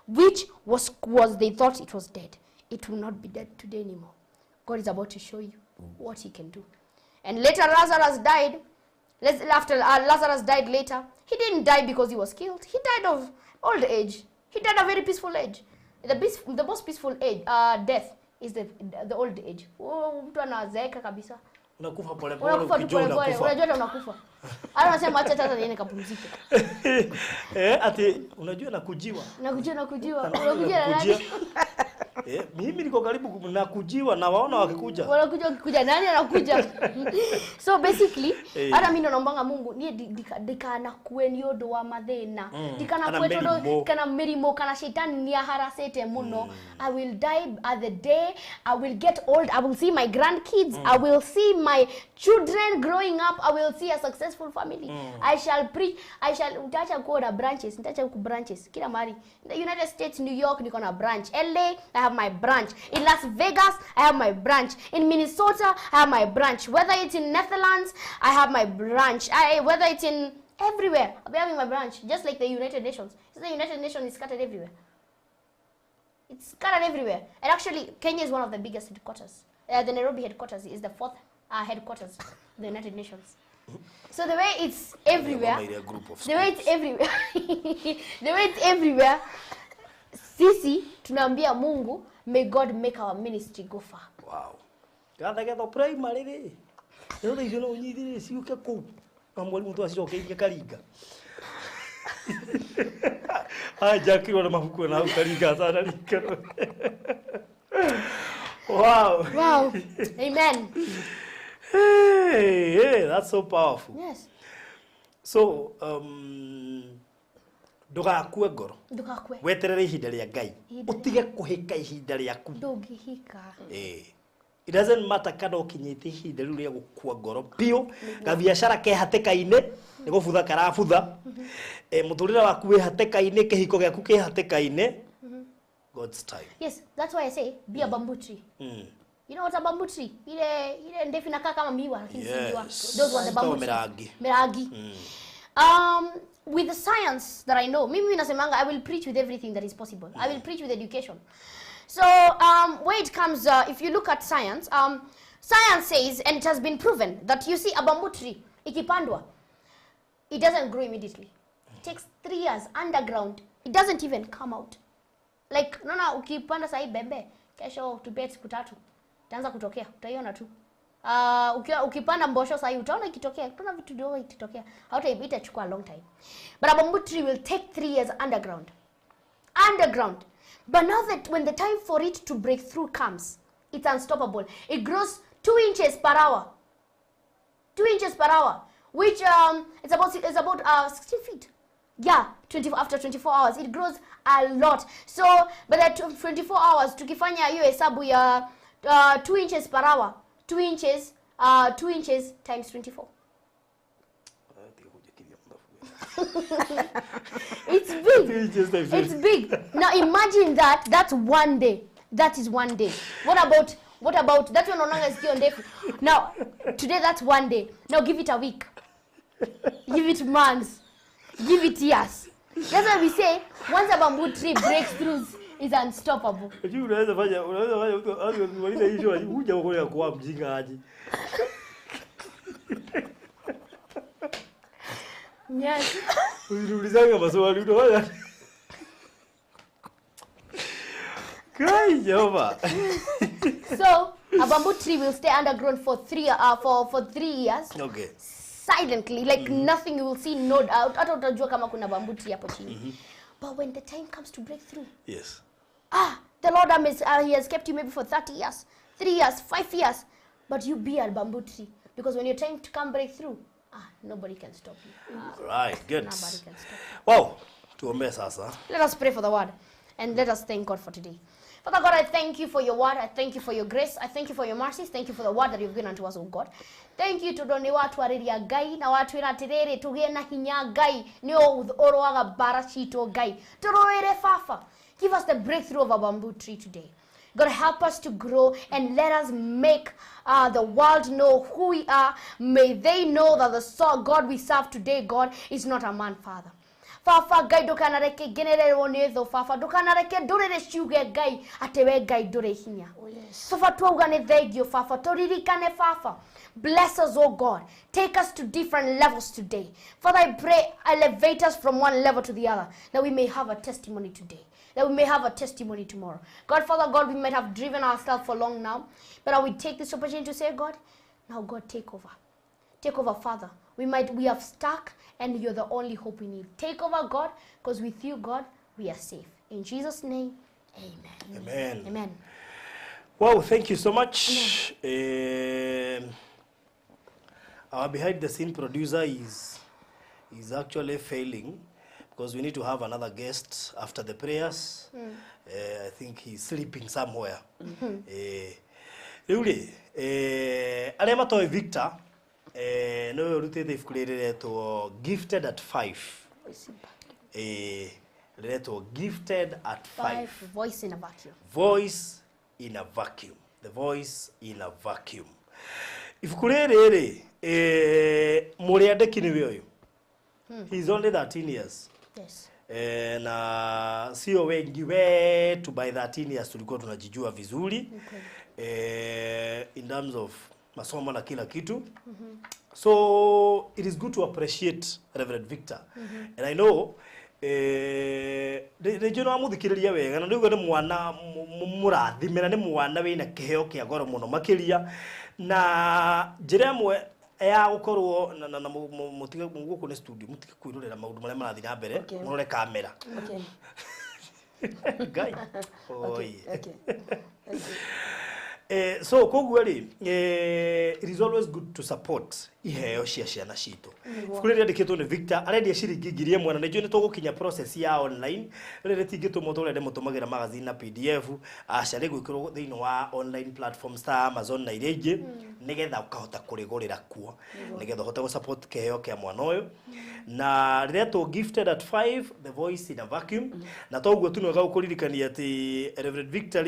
Which was they thought it was dead. It will not be dead today anymore. God is about to show you what He can do. And later Lazarus died. After Lazarus died later, he didn't die because he was killed. He died of old age. He died a very peaceful age. The most peaceful age, death is the old age. Mtu anazeeka kabisa. Unakufa pole Unakufa ukijua unakufa. Unajua unakufa. Anasema acha sasa niende kapumzike. Ati unajua nakujiwa. Unakujiwa. Mimi niko karibu na kujiwa na waona wakikuja. Wakikuja nani anakuja? So basically, hata mimi naombanga Mungu nie dikana kueni odo wa mathina. Dikana kweto kana mirimo kana shetani ni harasete muno. I will die at the day I will get old. I will see my grandkids. I will see my children growing up. I will see a successful family. I shall preach. Nitaacha kuwa na branches. Nitaacha ku branches kila mahali. In the United States, New York niko na branch. LA I have my branch. In Las Vegas I have my branch. In Minnesota I have my branch. Whether it's in Netherlands I have my branch. Whether it's in everywhere I'll be having my branch. Just like the United Nations. The United Nations is scattered everywhere. It's scattered everywhere. And actually Kenya is one of the biggest headquarters. The Nairobi headquarters is the fourth headquarters of the United Nations. So the way it's everywhere, sisi tunaambia Mungu, may God make our ministry go far. Wow. Gatha getho primary ri. Ndio hizo no nyithire ciuke ku. Na mwalimu tu acirokeire karinga. Jakirwo na mabuku na karinga sana rikero. Wow. Wow. Amen. Hey, that's so powerful. Yes. So, ndugakue ngoro. Ndugakue. Weterere ihinda ria Ngai. Utige kuhika ihinda riaku. Ndugihika. It doesn't matter kana ukinyite ihinda riu ria gukua ngoro pio, ga biashara ke hateka-ine, ni gubutha karabutha. Muturira waku we hateka-ine, kihiko giaku ke hateka-ine. God's time. Yes, that's why I say be a bamboo tree. You know what a bamboo tree? Ile ndefu inakaa kama miwa lakini si miwa. Those were the bamboo trees. Meragi. With the science that I know, mimi nasemanga I will preach with everything that is possible. I will preach with education. So where it comes, if you look at science, science says, and it has been proven, that you see a bamboo tree, ikipandwa, it doesn't grow immediately. It takes 3 years underground. It doesn't even come out. Like, ukipanda sahi bembe, Kesho tupie siku 3. Itaanza kutokea. Utaiona tu. Ukipanda mbosho sasa utaona ikitokea. Utaona vitu ndogo ikitokea. Itachukua a long time. But a bamboo tree will take 3 years underground. But now that when the time for it to break through comes, it's unstoppable. It grows 2 inches per hour. 2 inches per hour, which it's about 16 feet. Yeah, after 24 hours it grows a lot. So by that 24 hours tukifanya hiyo hesabu ya 2 inches per hour, 2 inches times 24. It's big. It's big. Now imagine that's one day. That is one day. What about that one onanga sikio ndefu? Now today that's one day. Now give it a week. Give it months. Give it years. That's why we say once a bamboo tree breaks through is unstoppable. Unaweza fanya wale hiyo huja kwa kwa mjinga aje. Yes. Ulizanga maswali unaona. Kai Jehova. So a bamboo tree will stay underground for 3 years. Okay. Silently, like nothing you will see, no doubt. Hata utajua kama kuna bamboo tree hapo chini. But when the time comes to break through. Yes. The Lord he has kept you maybe for 30 years, 3 years, 5 years. But you be a bamboo tree. Because when your time to come break through, nobody can stop you. Right, good. Nobody can stop you. Wow. Tuombe sasa. Let us pray for the word. And let us thank God for today. Father God, I thank you for your word. I thank you for your grace. I thank you for your mercies. Thank you for the word that you've given unto us, oh God. Thank you to doni watu ariria gai na watu iratirere tugie na hinya gai ni oroaga barashito gai. Toroere fafa. Give us the breakthrough of a bamboo tree today. God, help us to grow and let us make the world know who we are. May they know that the God we serve today, God, is not a man, Father. Fafa gai dokana reke generere onetho fafa dokana reke dorere shuge gai atewe gai dore hinya. Oh yes. Fafa tuugane thegio fafa toririkane fafa. Bless us, oh God. Take us to different levels today. Father, I pray elevate us from one level to the other that we may have a testimony today. That we may have a testimony tomorrow. God, Father, God, we might have driven ourselves for long now, but I will take this opportunity to say, God, now God, take over. Take over, Father. We have stuck, and you're the only hope we need. Take over, God, because with you, God, we are safe. In Jesus' name, amen. Amen. Amen. Wow, thank you so much. Our behind-the-scene producer is actually failing because we need to have another guest after the prayers. I think he's sleeping somewhere. Really, arĩa matoĩ Victor, no rutete ibuku rĩretwo Gifted at 5. Rĩretwo Gifted at 5. Voice in a vacuum. Voice in a vacuum. The voice in a vacuum. Ibuku rĩrĩ mũrĩandĩki nĩwe ũyũ. He's only 13 years. Yes. Na sio wengi wetu by 13 years tulikuwa tunajijua vizuri. Okay. In terms of masomo na kila kitu. So it is good to appreciate Reverend Victor. And I know rĩnjũ no amuthikĩrĩria wega na ndĩuga nĩ mwana mũrathimĩra nĩ mwana wĩna kĩheo kĩa goro mũno makĩria na njĩra ĩmwe ya gukorwo na mutiga guku ni studio mutiga kwirorera maundu maria marathi na mbere murore kamera. Okay. Guy. Oi. Okay. So koguo ri it is always good to support iheo cia ciana citu. Kuri rĩandĩkĩtwo nĩ Victor arendia ciringi 1000 na nĩnjũ nĩ tũgũkinya process ya online rĩrĩ tingĩtũmwo tũrende mũtũmagĩra magazine na PDF aciarĩ gwĩkĩrwo thĩinĩ wa online platforms ta Amazon na iria ingĩ nĩgetha ũkahota kũrĩgũrĩra kuo nĩgetha ũhote gũ support kĩheo kĩa mwana ũyũ na rĩretwo Gifted at 5 the voice in a vacuum na toguo tu nwega gũkũririkania atĩ Reverend Victor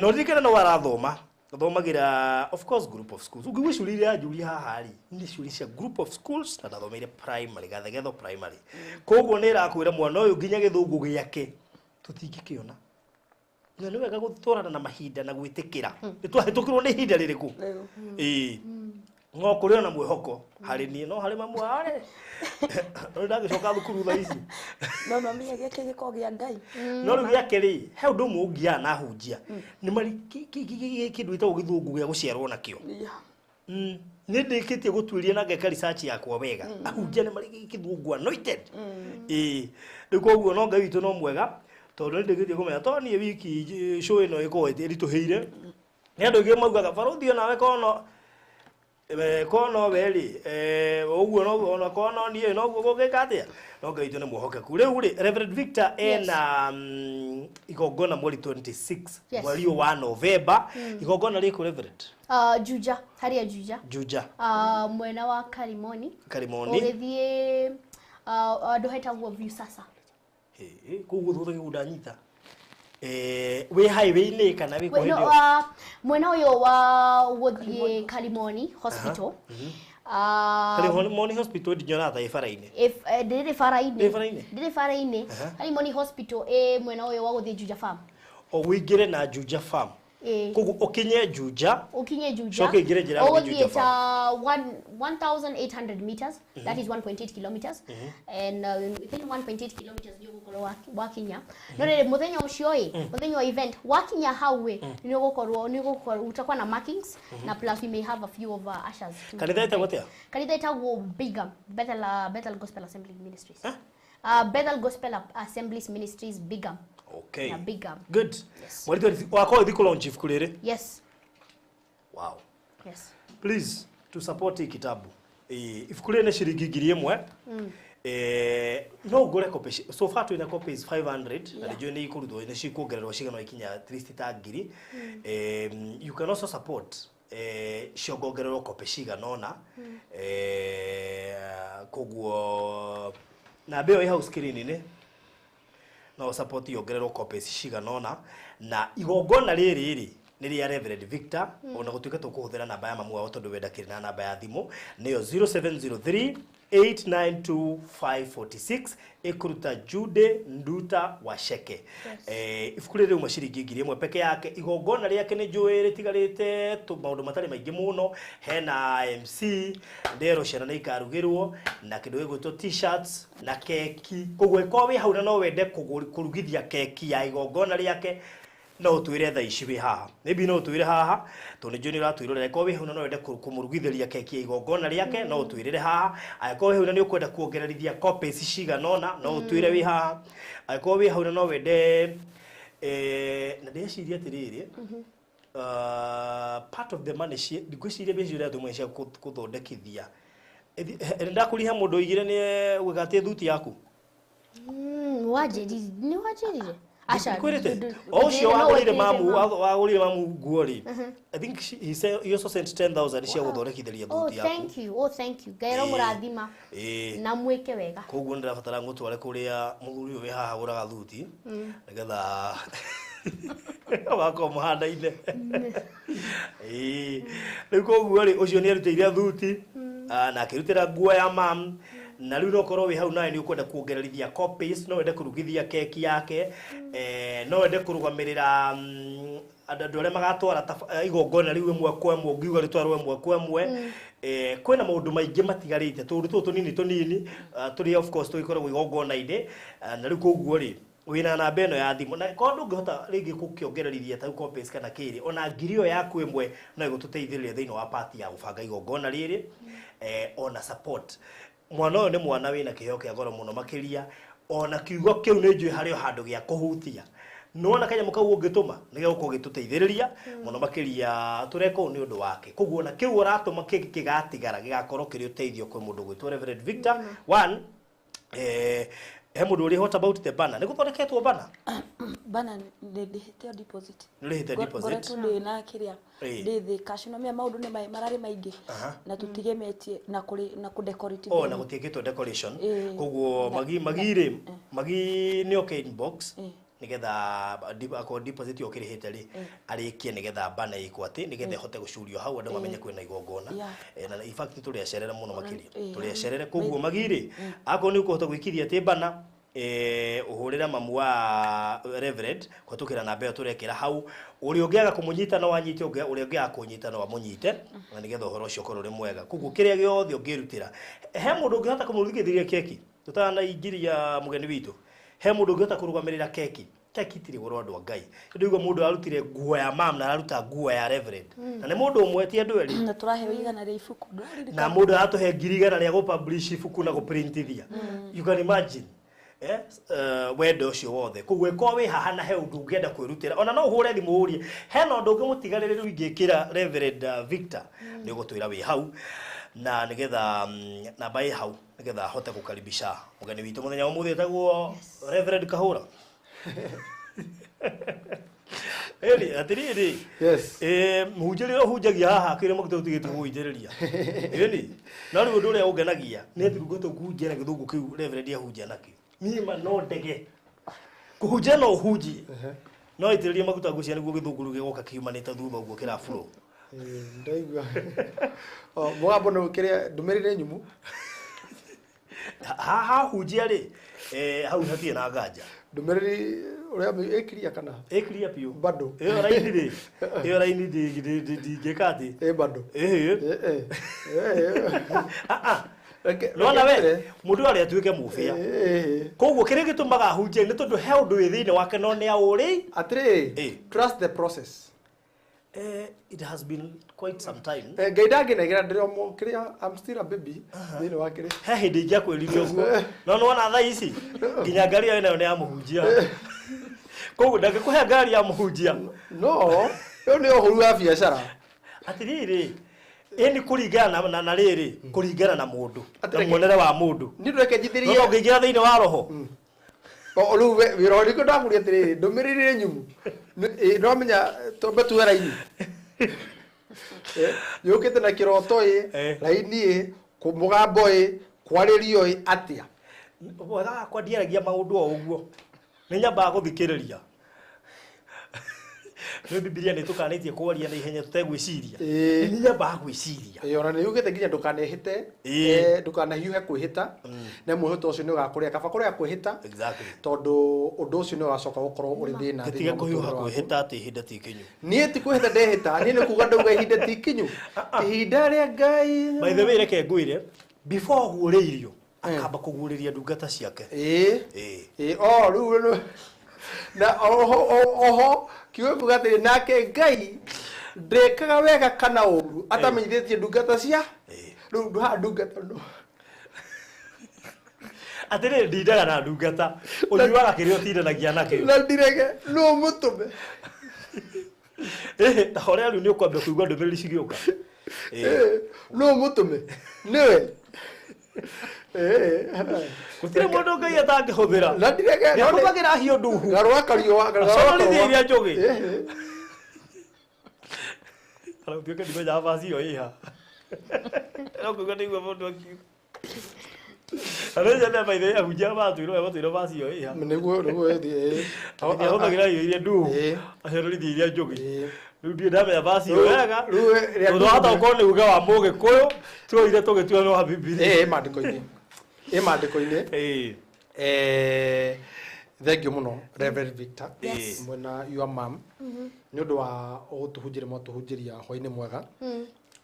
no ririkana no warathoma thomagĩra of course group of schools ungĩgwa curi iria njũria haha rĩ nĩ curi cia group of schools na ndathomeire primary Gathegethwo primary koguo nĩ ĩrakwĩra mwana ũyũ nginya gĩthũngũ gĩake tũtingĩkĩona na nĩ wega gũtwarana na mahinda na gwĩtĩkĩra nĩ twahĩtũkĩrwo nĩ ihinda rĩrĩkũ no kuri ona mwihoko hari ni no hari mamu are no ndagicoka thukuru tha ici no mami gĩake gĩko gĩa Ngai no rĩu gĩake rĩ he ũndũ ũmwe ũngĩana na hunjia nĩ mari kĩndũ gĩtagwo gĩthũngũ gĩa gũciarwo nakĩo nĩ ndĩkĩtie gũtuĩria na ngeka research yakwa wega ahunjia nĩ mari gĩthũngũ anointed rĩu koguo no Ngai witũ no mwega tondũ nĩ ndĩkĩtie kũmenya to niĩ wiki show ĩno ĩkorwo ĩritũhĩire nĩ andũ aingĩ maugaga barothi o nawe kono weri uguo no ona kono nie no guo gĩkatia no Ngai witũ nĩ muohokeku rĩu rĩ Reverend Victor ena igongona mweri 26 mweri wa November igongona rĩkũ Reverend Juja haria Juja mwena wa Karimoni ũgĩthiĩ andũ hetagwo view sasa kuguo thutha gĩgunda nyita we highway ni kana we kwa ndio mwena uyo wa gũthiĩ Karimoni hospital Karimoni hospital ndinyorata ifara-inĩ ndĩrĩ fara-inĩ Karimoni hospital mwena uyo wa gũthiĩ Juja farm wĩingĩre na Juja farm koguo ukinye Juja coke ingire njira ya Juja farm 1800 meters that is 1.8 kilometers and within 1.8 kilometers ndio gũkorwo wakinya no rĩrĩ muthenya ũcio muthenya wa event wakinya hau nĩ gũkorwo utakuwa na markings na plus we may have a few of ushers kanitha ĩtagwo atia kanitha ĩtagwo Bigam Bethel Gospel Assembly Ministries Bethel Gospel Assemblies Ministries Bigam. Okay. Yeah, Bigam. Good. Yes. Mwalimu wako ithiko launch ifuku rĩrĩ? Yes. Wow. Yes. Please to support hii kitabu. Ifuku rĩrĩ nĩ ciringi 1000. No ngore copy. So far twina copies 500 na ndio nĩ ikuruthwo nĩ cikuongererwo cigano ikinya at least ta 1000. You can also support ciongongererwo copy ciganona. Koguo na beo house screen-inĩ no support yongererwo copies ciganona na igongona rĩrĩ nĩ rĩa Reverend Victor ona gũtuĩka tũkũhũthĩra namba ya mamu wao tondũ wenda kĩrĩ na namba ya thimũ nĩyo 0703 892 ikuruta Jude Nduta Washeke. Ifuku rĩrĩ uma ciringi 1000 peke yake igongona rĩake nĩ njũĩ rĩtigarĩte maũndũ matarĩ maingĩ mũno hena MC ndero ciana nĩ ikarugĩrwo na kĩndũ gĩgwĩtwo t-shirts na keki koguo ĩkorwo wĩ hau na no wende kũrugithia keki ya igongona rĩake no tuire tha ici wi haha maybe no tuire haha to nĩ njũĩ ũratwĩrorera ĩkorwo wĩ hau na no wende kũmũrugithĩria keki ya igongona rĩake no tuirire haha angĩkorwo wĩ hau na nĩ ũkwenda kuongererithia copies ciganona no tuire wĩ haha angĩkorwo wĩ hau na no wende na ndĩciria atĩrĩrĩ part of the money ngwĩciria mbeca iria tumwe cia kũthondekithia ndakũriha mũndũ igire nĩ gwĩgatie thuti yaku wajirire Asha ocio wagũrire mamu nguo ri I think he also sent 10,000 cia gũthondekithĩria thuti yaku thank you gairo mũrathima na mwĩke wega koguo ndĩrabatara ngũtware kũrĩa mũthuri ũyũ haha gũraga thuti nĩgetha wako mũhanda-inĩ rĩu koguo rĩ ũcio nĩ arutĩire thuti na akĩrutĩra nguo ya mam na rĩu no korwo wĩ hau nawe nĩ ũkwenda kuongererithia copies no wende kũrugithia keki yake no wende kũrũgamĩrĩra andũ arĩa magatwara igongona rĩu ĩmwe kwa ĩmwe ũngiuga rĩtwarwo ĩmwe kwa ĩmwe kwĩna maũndũ maingĩ matigarĩte tũndũ tũtũ tũnini tũrĩa of course tũgĩkoragwo igongona-inĩ na rĩu koguo rĩ wĩna namba ĩno ya thimũ na korwo ndũngĩhota rĩngĩ gũkĩongererithia ta copies kana kĩrĩ ona ngiri ĩyo yaku ĩmwe no ĩgũtũteithĩrĩria thĩinĩ wa party ya gũbanga igongona rĩrĩ ona support mwana ũyũ nĩ mwana wĩna kĩheo kĩa goro mũno makĩria ona kiugo kĩu nĩ njũĩ harĩ handũ gĩa kũhutia nona kanyamũ kau ũngĩtũma nĩ gĩgũkorwo gĩtũteithĩrĩria mũno makĩria tũreka ũũ nĩ ũndũ wake koguo ona kĩu ũratũma kĩgatigara gĩgakorwo kĩrĩ ũteithio kwĩ mũndũ gwĩtwo Reverend Victor one he mũndũ ũrĩ hot about the banner nĩ gũthondeketwo banner banner ndĩhĩte deposit ndĩhĩte deposit ngoretwo ndĩ na kĩrĩa ndĩ thĩ cash no mĩa maũndũ nĩ mararĩ maingĩ na tũtigemetie na kũdecorate na gũtiĩkĩtwo decoration koguo magi nĩ okay inbox nigetha akwa deposit yokĩrĩhĩte rĩ arĩkie nigetha banner ĩkwo atĩ nigetha ĩhote gũcurio hau andũ mamenye kwĩna igongona na in fact tũrĩacerere mũno makĩria tũrĩacerere koguo magirĩ akwa nĩ ũkũhota gwĩkithia atĩ banner uhurira mamu wa Reverend kwatukira namba yo turekera hau uri ungiaga kumunyita no wanyite uri ungiaga kunyita no wamunyite na nigetha uhoro ucio korore mwega kugu kiria giothe ungirutira he mundu ungihota kumurugithiria keki tutana ingiria mugeni witu he mundu ungihota kurugamirira keki tiri goro andu Ngai ndigwa mundu arutire nguo ya mam na aruta nguo ya Reverend na ni mundu umwetie andu eri na turaheo igana ria ibuku na mundu atuhe 1,000 ria go publish ibuku na go printithia you can imagine wendo ucio wothe kugweko wi haha na he undu ungienda kwirutira ona no hure thimu urie he no ndu ngimutigarire riu ingikira Reverend Victor ni gutwira wi hau na nigetha namba ĩ hau nigetha hote gukaribisha mugeni witu muthenya umuthi etagwo Reverend Kahura Eli atiriri yes muhunjiri hunjagia haha kire mukito tigite guinjiriria eli na riu ndu ria ungenagia ni thirungoto kunjira githungu kiu Reverend ahunjia naki mima no ndege kuhunjia no hunji no itiriria maguta gucia niguo githungu gigoka kiumanite thutha uguo kira flow ndaigua mugambo no kiria ndumirire nyumu ha hunjia ri hau hatie na nganja ndumiriri uria ekiria kana ekiria piu bado iyo raini di gekati bado Lona we mundu ari atuike mufia koguo kire gitumaga hunjie ni tondu he undu wi thiini wake no ni auri atire trust the process it has been quite some time gaidage na gira ndiro mo kiria I'm still a baby thiini wa kire he hindi ingia kwiririo guo no wona tha ici nginya ngari yo nayo ni ya muhunjia koguo ndangikuhe ngari ya muhunjia no yo ni uhuru wa biashara atiriri eni kuringana na riri kuringana na mundu na monere wa mundu ni ndureke njithirie no ngingira thiini wa roho o ru wiro riko ndakuria atiriri ndumirire nyumu no menya tombe tu raini yukite na kiroto raini kumugambo kwaririo atia wega kwa ndiaragia maundu o uguo ni nyamba guthikiriria no Biblia ni tukanitie kwaria na ihenya tutegwiciria ni nyamba gwiciria ona ni yugite nginya ndukanehite ndukanahiuhe kwihita na muhito ucio ni ugakuria kaba kuria kwihita exactly tondu undu ucio ni ugacoka gukorwo uri thina tiga kuhiuha kwihita ati ihinda ti kinyu nie ti kwihita ndehita nie ni kuga ndauga ihinda ti kinyu ihinda ria Ngai by the way reke ngwire before guririo akamba kuguriria ndungata ciake riu na oho kiwe kugatire nake Ngai ndekaga wega kana uru atamenyithĩtie ndungata cia riu nduha ndungata no atire ndindaga na ndungata unyuaga kirio tindanagia nake na ndirege no mutume ta horia riu ni ukwambia kuigua ndumiriri cigioka no mutume niwe gutire mundu Ngai atangihuthira na ndirege no bagira hio nduhu garwa kario garwa njugi ala tuke ndime ja basi yo iha no kuga ndigwa mundu akiu Arenya na baithe ahunjia batuiro basi yo iha niguo ethi ahuthagira hio iria nduhu aherorithi iria njugi riu ndio ndamenya basi yo wega tondu hata ukorwo ni uga wa Mugikuyu tuoire tugitua no wa Biblia mandiko-ini thank you muno Reverend Victor mwena your mom ni undu wa utuhunjiria hwaini mwega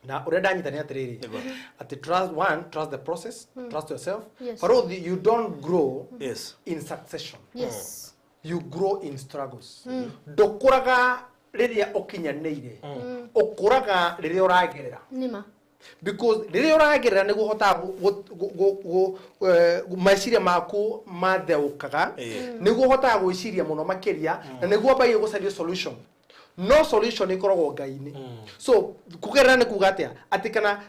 na uria ndanyita ni atiriri ati trust the process trust yourself for you don't grow in succession you grow in struggles ndukuraga riria ukinyaneire ukuraga riria uragerera nima because riria uragerera niguo hota maciria maku matheukaga niguo hota gwiciria muno makiria na niguo bai gucaria solution no solution ikoragwo Ngai-ini so kugerera ni kuga atia ati kana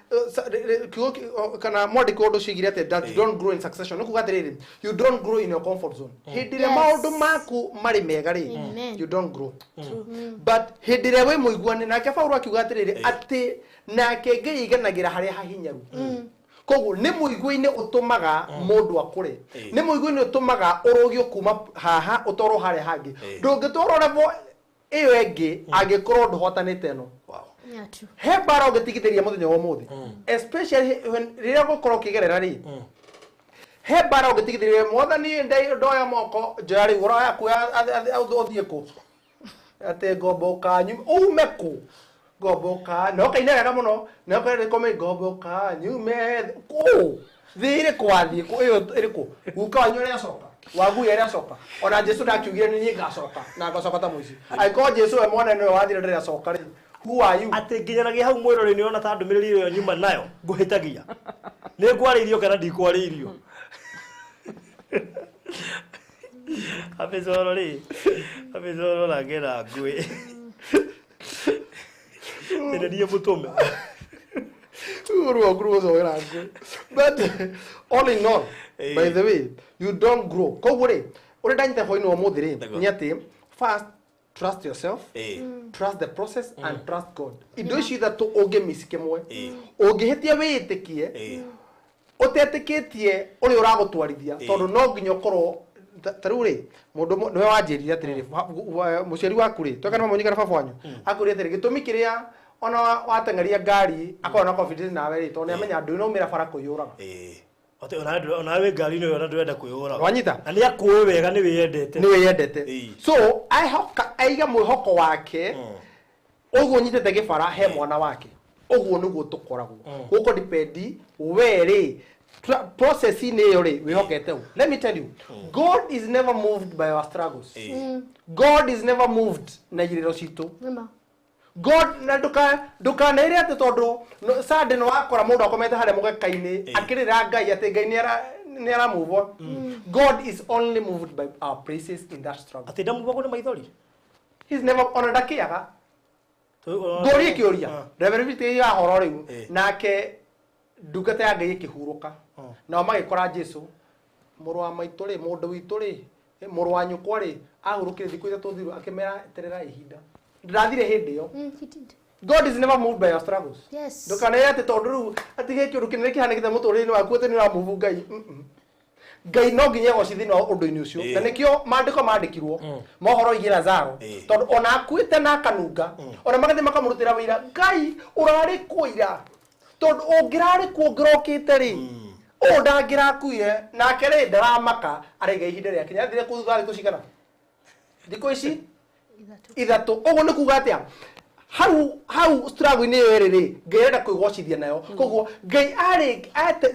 mwandiko undu cigire ati that you don't grow in succession ni kuga atiriri you don't grow in your comfort zone hindire maundu maku mari mega ri you don't grow but hindire we muiguane nake Paulo akiuga atiriri ati nake Ngai igenagira haria hahinyaru koguo ni muiguine utumaga mundu akure ni muiguine utumaga urugio kuma haha utoro haria hangi ndungitoro level iyo engi agikorwo nduhotanite no he bara ugitigithiria muthenya wa muthi especially when riria gukorwo kigerera ri he bara ugitigithire mwathani ndoya moko njari ura yaku uthie ku ate ngombo kanyu ume ku ngombo ka no kaina wega muno no kaire kome ngombo kanyu me ku thire kwathie ku iyo iriku guka wanyu ria coka wagu ria coka ona Jesu ndakiugire ni ngacoka na ngacoka ta muici aiko Jesu we mwana ni wathire ria coka ri who are you ate nginyanagia hau mwirori ni ona ta ndumiriri iyo nyuma nayo nguhitagia ni ngwaririo kana ndikwaririo Apesoro la guerra gwe. Teneria mutume. But all in all, by the way, you don't grow. Ko gore. Ore danyita ho ino modire. Nyate first trust yourself, trust the process and trust God. Indo shida to oge misikemwe. Oge hetia witekie. Oteteketie uri uragutwarithia tondu no nginya ukorwo taruri mundu niwe wanjirire atiriri muciari waku ri twekana manyika na baba wanyu akuri atiriri gitumi kiria ona watengeria ngari akona confidence nawe ri tondu amenya ndu no mira bara kuyuraga ote ona we ngari ni ona ndwenda kuyuraga wanyita na ni akuwe wega ni wiyendete so aiga mwihoko wake uguo nyitete gibara he mwana wake uguo niguo tukoragwo guko dipendi weri process in ere we hokete. Let me tell you, God is never moved by our struggles. God is never moved na jiriro citu. God na duka na ire ate tondu sade no akora mundu akomete hare mugekaini akirira Ngai ate Ngai ni ara move on. God is only moved by our praises in that struggle. Ate ndamu bako ni maithori. He's never on dakiaga. Gori kioria. Reverend ya horo riu nake ndungata ya Ngai ikihuruka na magikora Jesu muru wa maitu ri mundu witu ri muru wa nyukwa ri ahurukire thiku ithatu thiru akimera terera ihinda ndathire hindi yo God is never moved by your struggles. Yes. Ndukana ate tondu riu atige kiundu kinene kihanekite muturire-ini waku ate ni ra move Ngai Ngai no nginya gocithina undu-ini ucio na nikio mandiko mandikirwo mohoro igi Lazaro tondu ona akuite na kanunga ona magathi makamurutira wira Ngai urari kuira tondu ungirari kuongerokite ri o ndangira kuire nake ri ndaramaka arege ihinda ria kinya thire kuthugari tucigana thiko ici ithatu uguo ni kuga atia hau struggle ni ri Ngai enda kwigocithia nayo koguo Ngai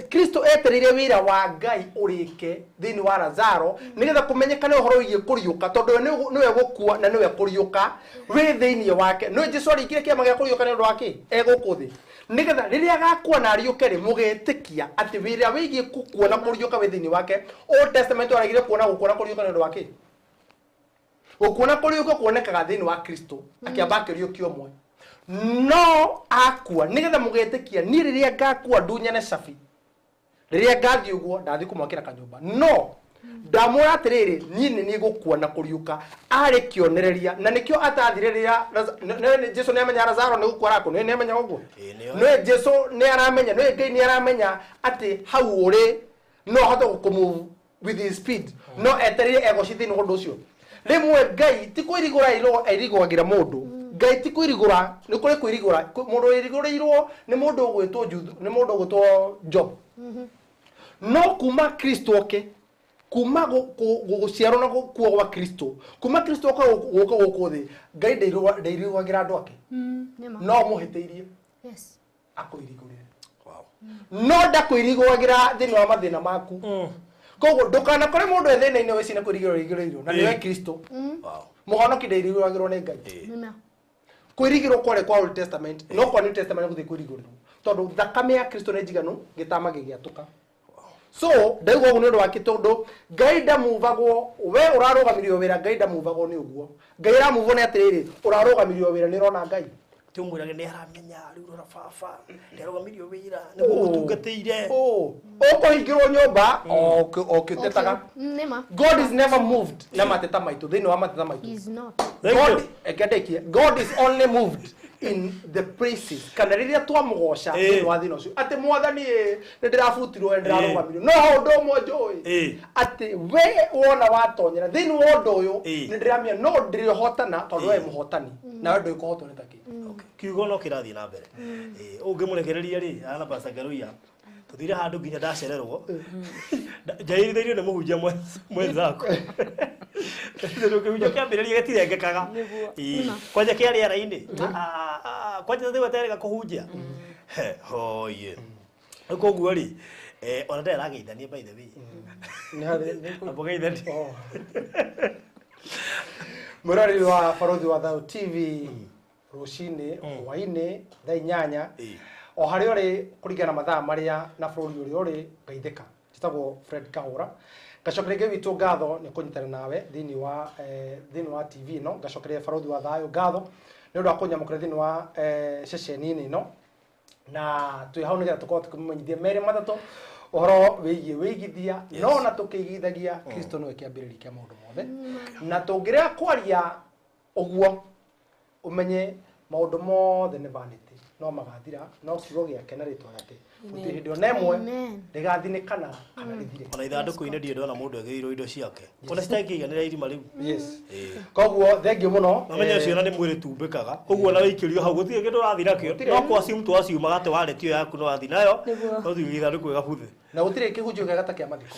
Kristo eterire wira wa Ngai urike thini wa Lazaro nigetha kumenyekane uhoro wigie kuriuka tondu niwe gukua na niwe kuriuka wi thini wake no Jesu arikire kiama gia kuriuka ni undu wake eguku thi nigetha riria agakua na ariuke ri mugetikia ati wira wigie kuona kuriuka wi thini wake Old Testament aragire kuona gukuna kuriuka ni undu wake ukuona kuriuka kuonekaga thini wa Kristo akiamba kiriukio mwe no akua nigetha mugetikia ni riria ngakua ndunyane safi riria ngathi uguo ndathi kumwakira kanyumba no ndamura atiriri nyini ni gukuona kuriuka ari kionereria na nikio atathiriria Jesu ne amenya Lazaro ni gukora ko ne amenya uguo no Jesu ne aramenya no Ngai ni aramenya ati hau uri no hoto gukumu with his speed no eterire egocithini undu ucio rimwe Ngai ti kwirigura irigwagira mundu Ngai ti kwirigura ni kuri kwirigura mundu irigurirwo ni mundu gwitwo ni mundu gwitwo Job no kuma Kristo oke kuma guciarwo na kuo gwa Kristo kuma Kristo oka guko thi Ngai ndeirigwagira andu ake no muhiteirie akwirigurire no ndakwirigwagira thini wa mathina maku koguo ndukana kore mundu ethina-ini wicina kwirigirwo na niwe Kristo muhonoki ndeirigwagirwo ni Ngai kwirigirwo kwore kwa Old Testament no kwa New Testament guthi kwirigirwo tondu thakame ya Kristo ni njiganu gitama gigiatuka so ndauga uguo ni undu wa kitondu Ngai ndamuvagwo we urarugamirio wira Ngai ndamuvagwo ni uguo Ngai aramuvwo ni atiriri urarugamirio wira ni rona Ngai tumwirage ni aramenya riu rora baba ndarugamirio wira ni gutungateire ukuhingirwo nyumba okitetaga God is never moved na mateta maitu thini wa mateta maitu God is only moved in the praises kana riria twamugoca thini wa thina ucio ati mwathani ni ndirabutirwo ndirarugamirio no undu umwe njui ati we wona watonyera thini wa undu uyu ni ndiramia no ndirihotana tondu we muhotani na we ndikuhotwo ni taki kiugo no kirathi na mbere ungimurekereria ri ana Pastor Garuya tuthire handu nginya ndacererwo njairithairio nĩ mũhunjia mwenzako ndio kĩhunjia kĩambĩrĩria gĩtirengekaga kwanja kĩa rĩera-inĩ kwanja thĩ weterega kũhunjia hoye koguo rĩ ona ndarĩ arageithania by the way nĩ harĩ abogeithania mũrori wa Barothi wa Thayũ TV rũcinĩ hwainĩ thaa 8 o harĩa ũrĩ kũringana mathaa marĩa na bũrũri ũrĩa ũrĩ Geithĩka njĩtagwo Fred Kahũra ngacokeria witũ ngatho nĩ kũnyitana nawe thĩinĩ wa TV ĩno ngacokeria Barothi wa Thayũ ngatho nĩ ũndũ wa kũnyamũkĩra thĩinĩ wa ceceni ĩno na twĩ hau nĩgetha tũkorwo tũkĩmenyithia merĩ matatũ ũhoro wĩgiĩ wĩigithia no na tũkĩigithagia Kristo nĩwe kĩambĩrĩria kĩa maũndũ mothe na tũngĩrĩa kwaria ũguo umenye maũndũ mothe nĩ vanity no magathira no kiugo gĩake na rĩtwa rĩake gũtirĩ hĩndĩ ona ĩmwe rĩgathinĩkana kana rĩthire ona ithandũkũ-inĩ ndirĩ ndona mũndũ agĩirwo indo ciake ona citangĩiganĩra irima rĩu yes koguo thengio mũno mamenye ũcio ona nĩ mwĩrĩ tumbĩkaga koguo ona wĩikĩrio hau gũtirĩ kĩndũ ũrathiĩ nakĩo no kwa twaciuma gate warĩtio yaku no wathiĩ nayo no thiĩ ithandũkũ ĩgabuthe na gũtirĩ kĩhunjio gĩa gata kĩa mathiko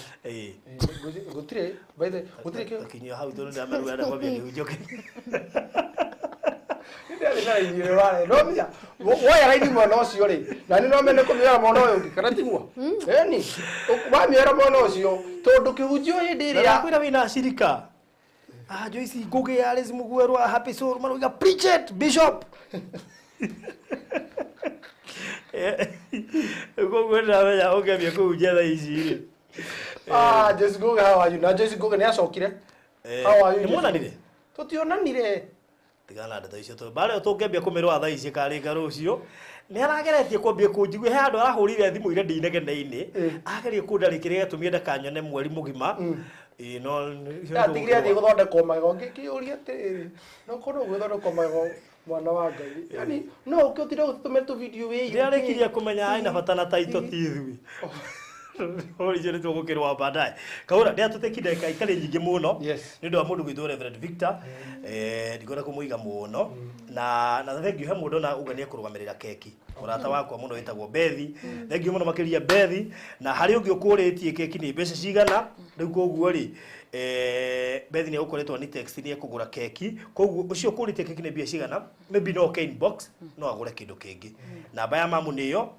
gũtirĩ kinyio hau tondũ ndĩramerwo enda kwambia kĩhunjio woya raini mwena ũcio rĩ na nĩ no mene kũmĩoya mwena ũyũ ũngĩ kana tiguo ĩni wamĩoya mwena ũcio tondũ kĩhunjio hĩndĩ ĩrĩa kwĩna wĩna acirika Joyce Ngugi Alice Mugwerwa Happy Soul maroiga preach it bishop koguo ndamenya ũngĩambia kũhunjia thaa ici rĩ Joyce Ngugi how are you na Joyce Ngugi nĩ acokire how are you nĩmuonanire tũtionanire tigana ndeto icio to bare tũngĩambia kũmĩrwa thaa ici karĩka rũciũ nĩ arageretie kwambia kũnjigua he handũ arahũrire thimũ ire ndinegene-inĩ agerie kũndarĩ kĩrĩa gĩtũmire ndakanyone mweri mũgima no tigire athiĩ gũthondekwo magego ngĩkĩũria atĩrĩrĩ no korwo gũthondekwo magego mwana wa Ngai yani no ũkĩotire gũtũmĩra tũ video wĩ ndĩrarĩkirie kũmenya aina bata na taito ti ithuĩ ori jere tu gukirwa baadaye kaura ndia tutekideka ikale nyingi muno ni ndo mundu gwitwo Reverend Victor ndigora kumuiga muno na thengiu he mundu na ugania kurugamirira keki urata wakwa muno witagwo Bethi thengiu muno makiria Bethi na hari ungi ukuritie keki ni mbeca cigana riu koguo ri Bethi ni ukoretwo ni text ni kugura keki koguo ucio ukuritie keki ni mbia cigana maybe no inbox no agure kindu kingi namba ya mamu niyo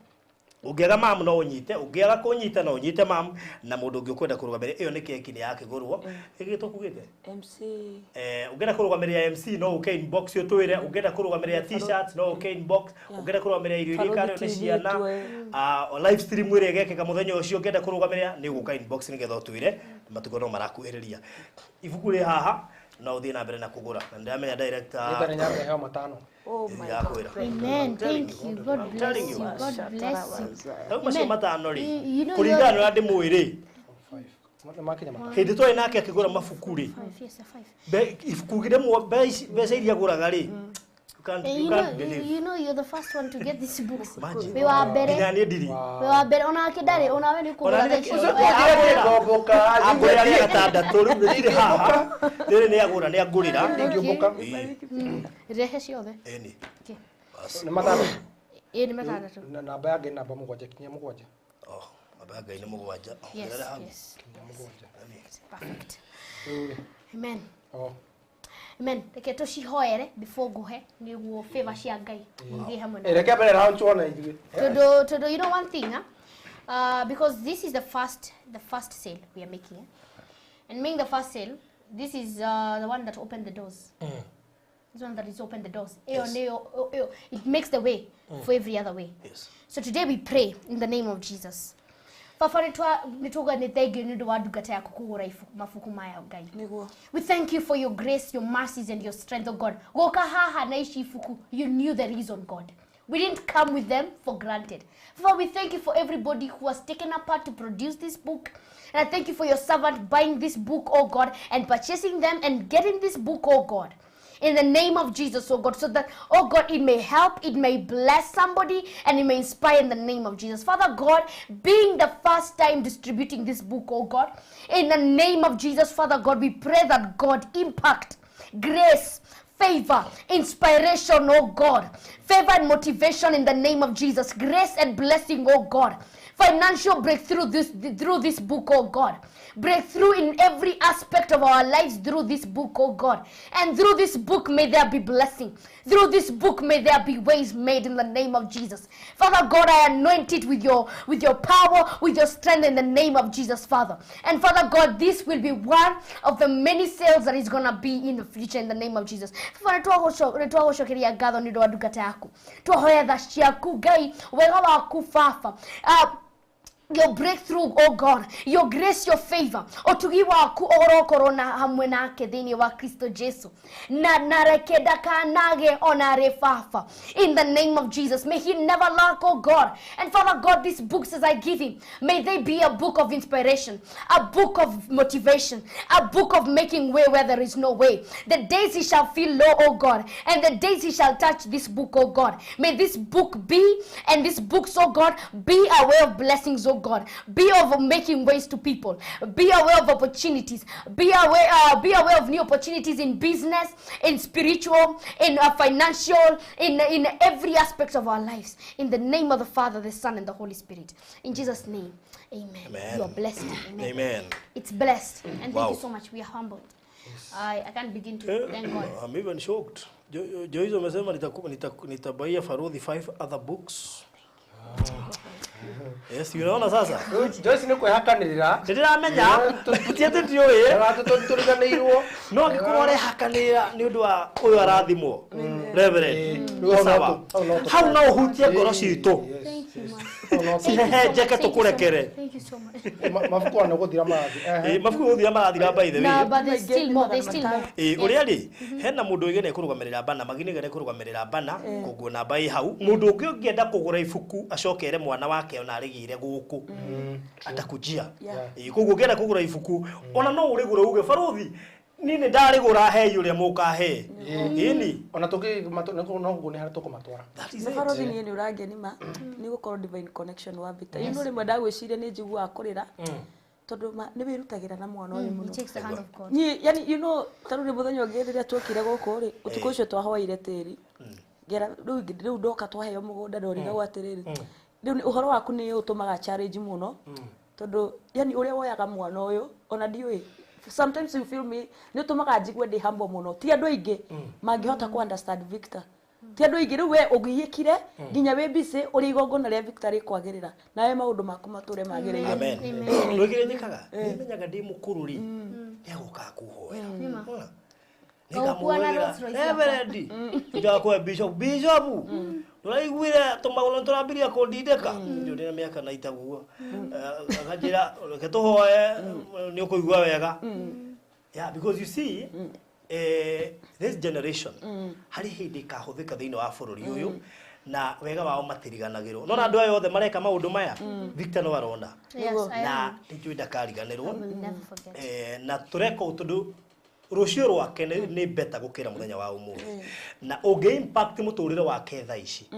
Ungĩaga mamu no unyite, ungĩaga kũnyita no unyite mamu na mũndũ ũngĩ ũkwenda kũrũgamĩrĩra ĩyo nĩ keki nĩ yakĩgũrwo ĩgĩtwo kugĩte MC ungĩenda kũrũgamĩrĩra MC no uke inbox ũtwĩre ungĩenda kũrũgamĩrĩra t-shirt no uke inbox ungĩenda kũrũgamĩrĩra irio iria ikarĩo nĩ ciana live stream ĩrĩa ĩgekĩka mũthenya ũcio ungĩenda kũrũgamĩrĩra nĩ ũgũka inbox nĩgetha ũtwĩre matuko no marakuhĩrĩria ibuku rĩ haha no ũthiĩ na mbere na kũgũra na ndĩramenya director nĩ nyambe heo matano. Oh my God. Amen. Thank you. God bless you. God bless you. Matano ri kuringana na ndĩ mwĩrĩ hindi twaĩ nake akĩgũra mabuku rĩ ibuku rĩmwe mbeca iria agũraga rĩ You know, you're the first one to get these books. We were better. We were better. Ona kidare, ona we ni kugura. Agũrĩra rĩa gatandatũ rĩu rĩtirĩ haha rĩrĩ nĩ agũra nĩ agũrĩra ndingĩũmbũka rehe ciothe eni nĩ matano nĩ matandatũ namba yange namba mũgwanja kinya mũgwanja namba yange nĩ mũgwanja yes perfect amen Amen. Reke tucihoere before nguhe niguo favor cia Ngai ngie hamwe na reke mbere round tuona ithuĩ todo you know one thing because this is the first sale we are making and making the first sale this is the one that opened the doors this one that is opened the doors it makes the way for every other way so today we pray in the name of Jesus Papa nituga ni thengio ni ndu wa ndungata yaku kugura mafuku maya Ngai we thank you for your grace your mercies and your strength oh God goka haha na ici ifuku you knew the reason God we didn't come with them for granted Father we thank you for everybody who has taken a part to produce this book and I thank you for your servant buying this book oh God and purchasing them and getting this book oh God in the name of Jesus, oh God, so that, oh God, it may help, it may bless somebody, and it may inspire in the name of Jesus. Father God, being the first time distributing this book, oh God, in the name of Jesus, Father God, we pray that God impact, grace, favor, inspiration, oh God. Favor and motivation in the name of Jesus. Grace and blessing, oh God. Financial breakthrough through this book, oh God. Breakthrough in every aspect of our lives through this book, oh God. And through this book, may there be blessing. Through this book, may there be ways made in the name of Jesus. Father God, I anoint it with your power, with your strength in the name of Jesus, Father. And Father God, this will be one of the many sales that is going to be in the future in the name of Jesus. Father, tuagushokeria ngatho ni ndu ndungata yaku. Tuhoya tha ciaku Ngai, wega waku Baba. Your breakthrough, oh God, your grace, your favor. Otugi waku orokoro na hamwe nake thini wa Kristo Jesu. Na narekeda kanage onare Fafa. In the name of Jesus, may he never lack, oh God. And Father God, these books as I give him, may they be a book of inspiration, a book of motivation, a book of making way where there is no way. The days he shall feel low, oh God, and the days he shall touch this book, oh God. May this book be, and these books, oh God, be a way of blessings, oh God. Be of making ways to people. Be aware of opportunities. Be aware of new opportunities in business, in spiritual, in financial, in every aspect of our lives. In the name of the Father, the Son, and the Holy Spirit. In Jesus' name, amen. Amen. You are blessed. Amen. Amen. It's blessed. And thank you so much. We are humbled. I can't begin to thank God. I'm even shocked. Joyce amesema nitabaia Farodhi 5 other books. Yes, you know sasa. Joyce ni kwehakanirira. Ndiramenya. Putiete ndioye. Turiganirwo. No gikorore hakanira ni undu wa uyu arathimwo. Reverend. Sawa. How now hutie ngoro citu. Thank you, man. Jeke tukurekere. Thank you so much. Mafuko ana guthira marathi. Mafuko guthira marathi ga by the way. No, but there's still more. There's still more. Uria ri hena mundu igene kurugamirira bana magine gere kurugamirira bana kuguna bai hau mundu ungi ungienda kugura ifuku acokere mwana wake ona arigire guku atakujia kugu ungienda kugura ifuku ona no urigura uge Farodhi nini ndarigura he yuria mukahe ini ona tuki no ngune hari tukumatwara Farodhi ni urangenima ni gukorwo divine connection wa vita ino rimwe ndagwiciria ni njigua akurira tondu ni wirutagira na mwana uyu muno ni yani you know taruri muthenya ngirira twokire guku ri utuko ucio twahoire tiri gera riu ndoka twaheo mugunda ndoriga gwatiriri riu uhoro waku ni utumaga challenge muno tondu yani uria woyaga mwana uyu ona ndiui sometimes you feel me ni utumaga njigwe ndi humble muno ti andu aingi mangihota ku understand Victor ti andu aingi riu we ugiyikire nginya we busy uri igongona ria Victor rikwagirira nawe maundu maku mature magirire amen ndugire njikaga nimenyaga ndi mukuru ri yaguka kuhoera nikamuwira Reverend ndakwa bishop turaiguire tumagolo turambiria kundindeka ndio miaka na itaguo akajira reke tuhoe ni ukuigua wega yeah because you see this generation hari hindi kahuthika thiini wa bururi uyu na wega wao matiriganagirwo nona andu ayo othe mareka maundu maya Victor no arona na nitui ndakariganirwo na tureka utundu rucio rwake ni beta gukira muthenya wa umuthi na unge impact muturire wake tha ici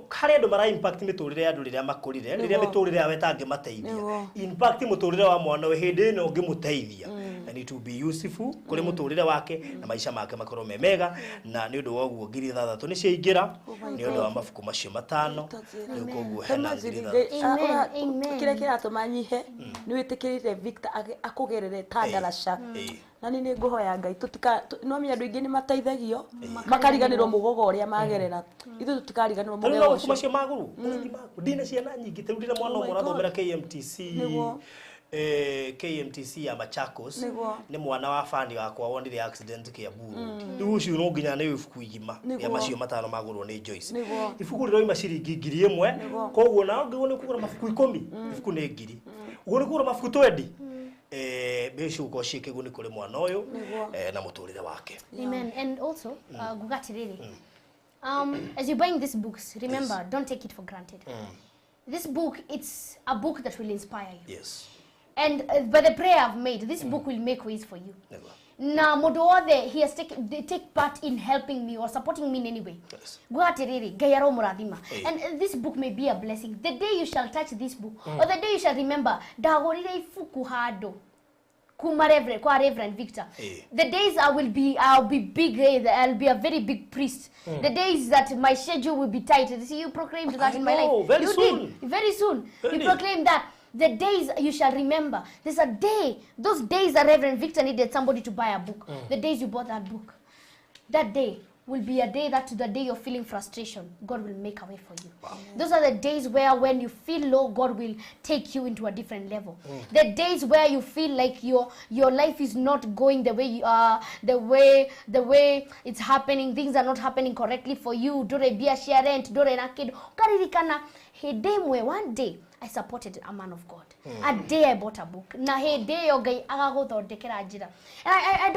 hari andu mara impact miturire andu riria makurire riria miturire awe tangi mateithia impact muturire wa mwana we hindi no ngimuteithia and it will be useful kuri muturire wake na maisha make makorwo memega na ni undu wa guo ngiri 6 ni ciingira ni undu wa mafuku macio 5 ni koguo hena ngiri 3 kire kiratuma nyihe ni witikirire Victor akugerere tandaraca na ni nguhoya Ngai tutika no menya andu ingi ni mateithagio makariganirwo mugogo uria magerera ithu tutikariganirwo mugogo ucio macio maguru ndina ciana nyingi terudire mwana umwe arathomera KMTC KMTC ya Machakos ni mwana wa fani wakwa wonire accident Kiamburu riu ucio no nginya ni ifuku igima ya macio 5 magurwo ni Joyce ifuku riroima ciringi 1000 koguo na ngiwo ni kugura mafuku 10 ifuku ni 1000 ugo ni kugura mafuku 20 beshuko shike guni kule mwana uyu na muturire wake amen and also gugatiriri as you're buying these books remember don't take it for granted this book it's a book that will inspire you and by the prayer I've made this book will make ways for you na mundu wothe he has take part in helping me or supporting me in any way gugatiriri Ngai aromurathima and this book may be a blessing the day you shall touch this book or the day you shall remember ndagurire ifuku handu kuma Reverend Victor. The days I'll be big, I'll be a very big priest. The days that my schedule will be tight. See, you proclaimed that in my life. Very you soon. did. Very soon. Really? You proclaimed that. The days you shall remember. There's a day. Those days that Reverend Victor needed somebody to buy a book. The days you bought that book. That day will be a day that to the day you're feeling frustration, God will make a way for you. Wow. Those are the days where when you feel low, God will take you into a different level. The days where you feel like your life is not going the way you are, the way it's happening, things are not happening correctly for you. Dore bia share rent, dore na kid. Karirikana hedemwe one day I supported a man of God. A day I bought a book. Na he day yogai agagothondekera ajira. And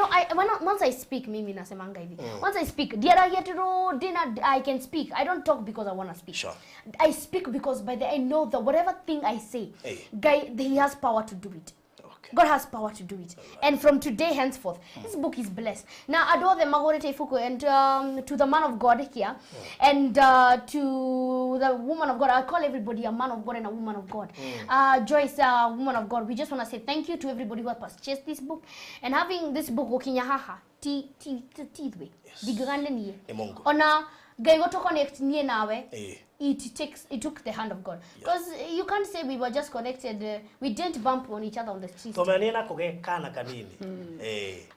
once I speak mimi nasemanga hivi. Once I speak, I can speak. I don't talk because I want to speak. Sure. I speak because I know that whatever thing I say, he has power to do it. God has power to do it. And from today henceforth, this book is blessed. Now, I adore the Magorete Fuku and to the man of God here, and to the woman of God. I call everybody a man of God and a woman of God. Joyce, woman of God, we just want to say thank you to everybody who has purchased this book. And having this book, Okinyahaha, Tidwe, Digandeni, Ona, Gaigoto connect near nawe. It took the hand of God. Because you can't say we were just connected. We didn't bump on each other on the street.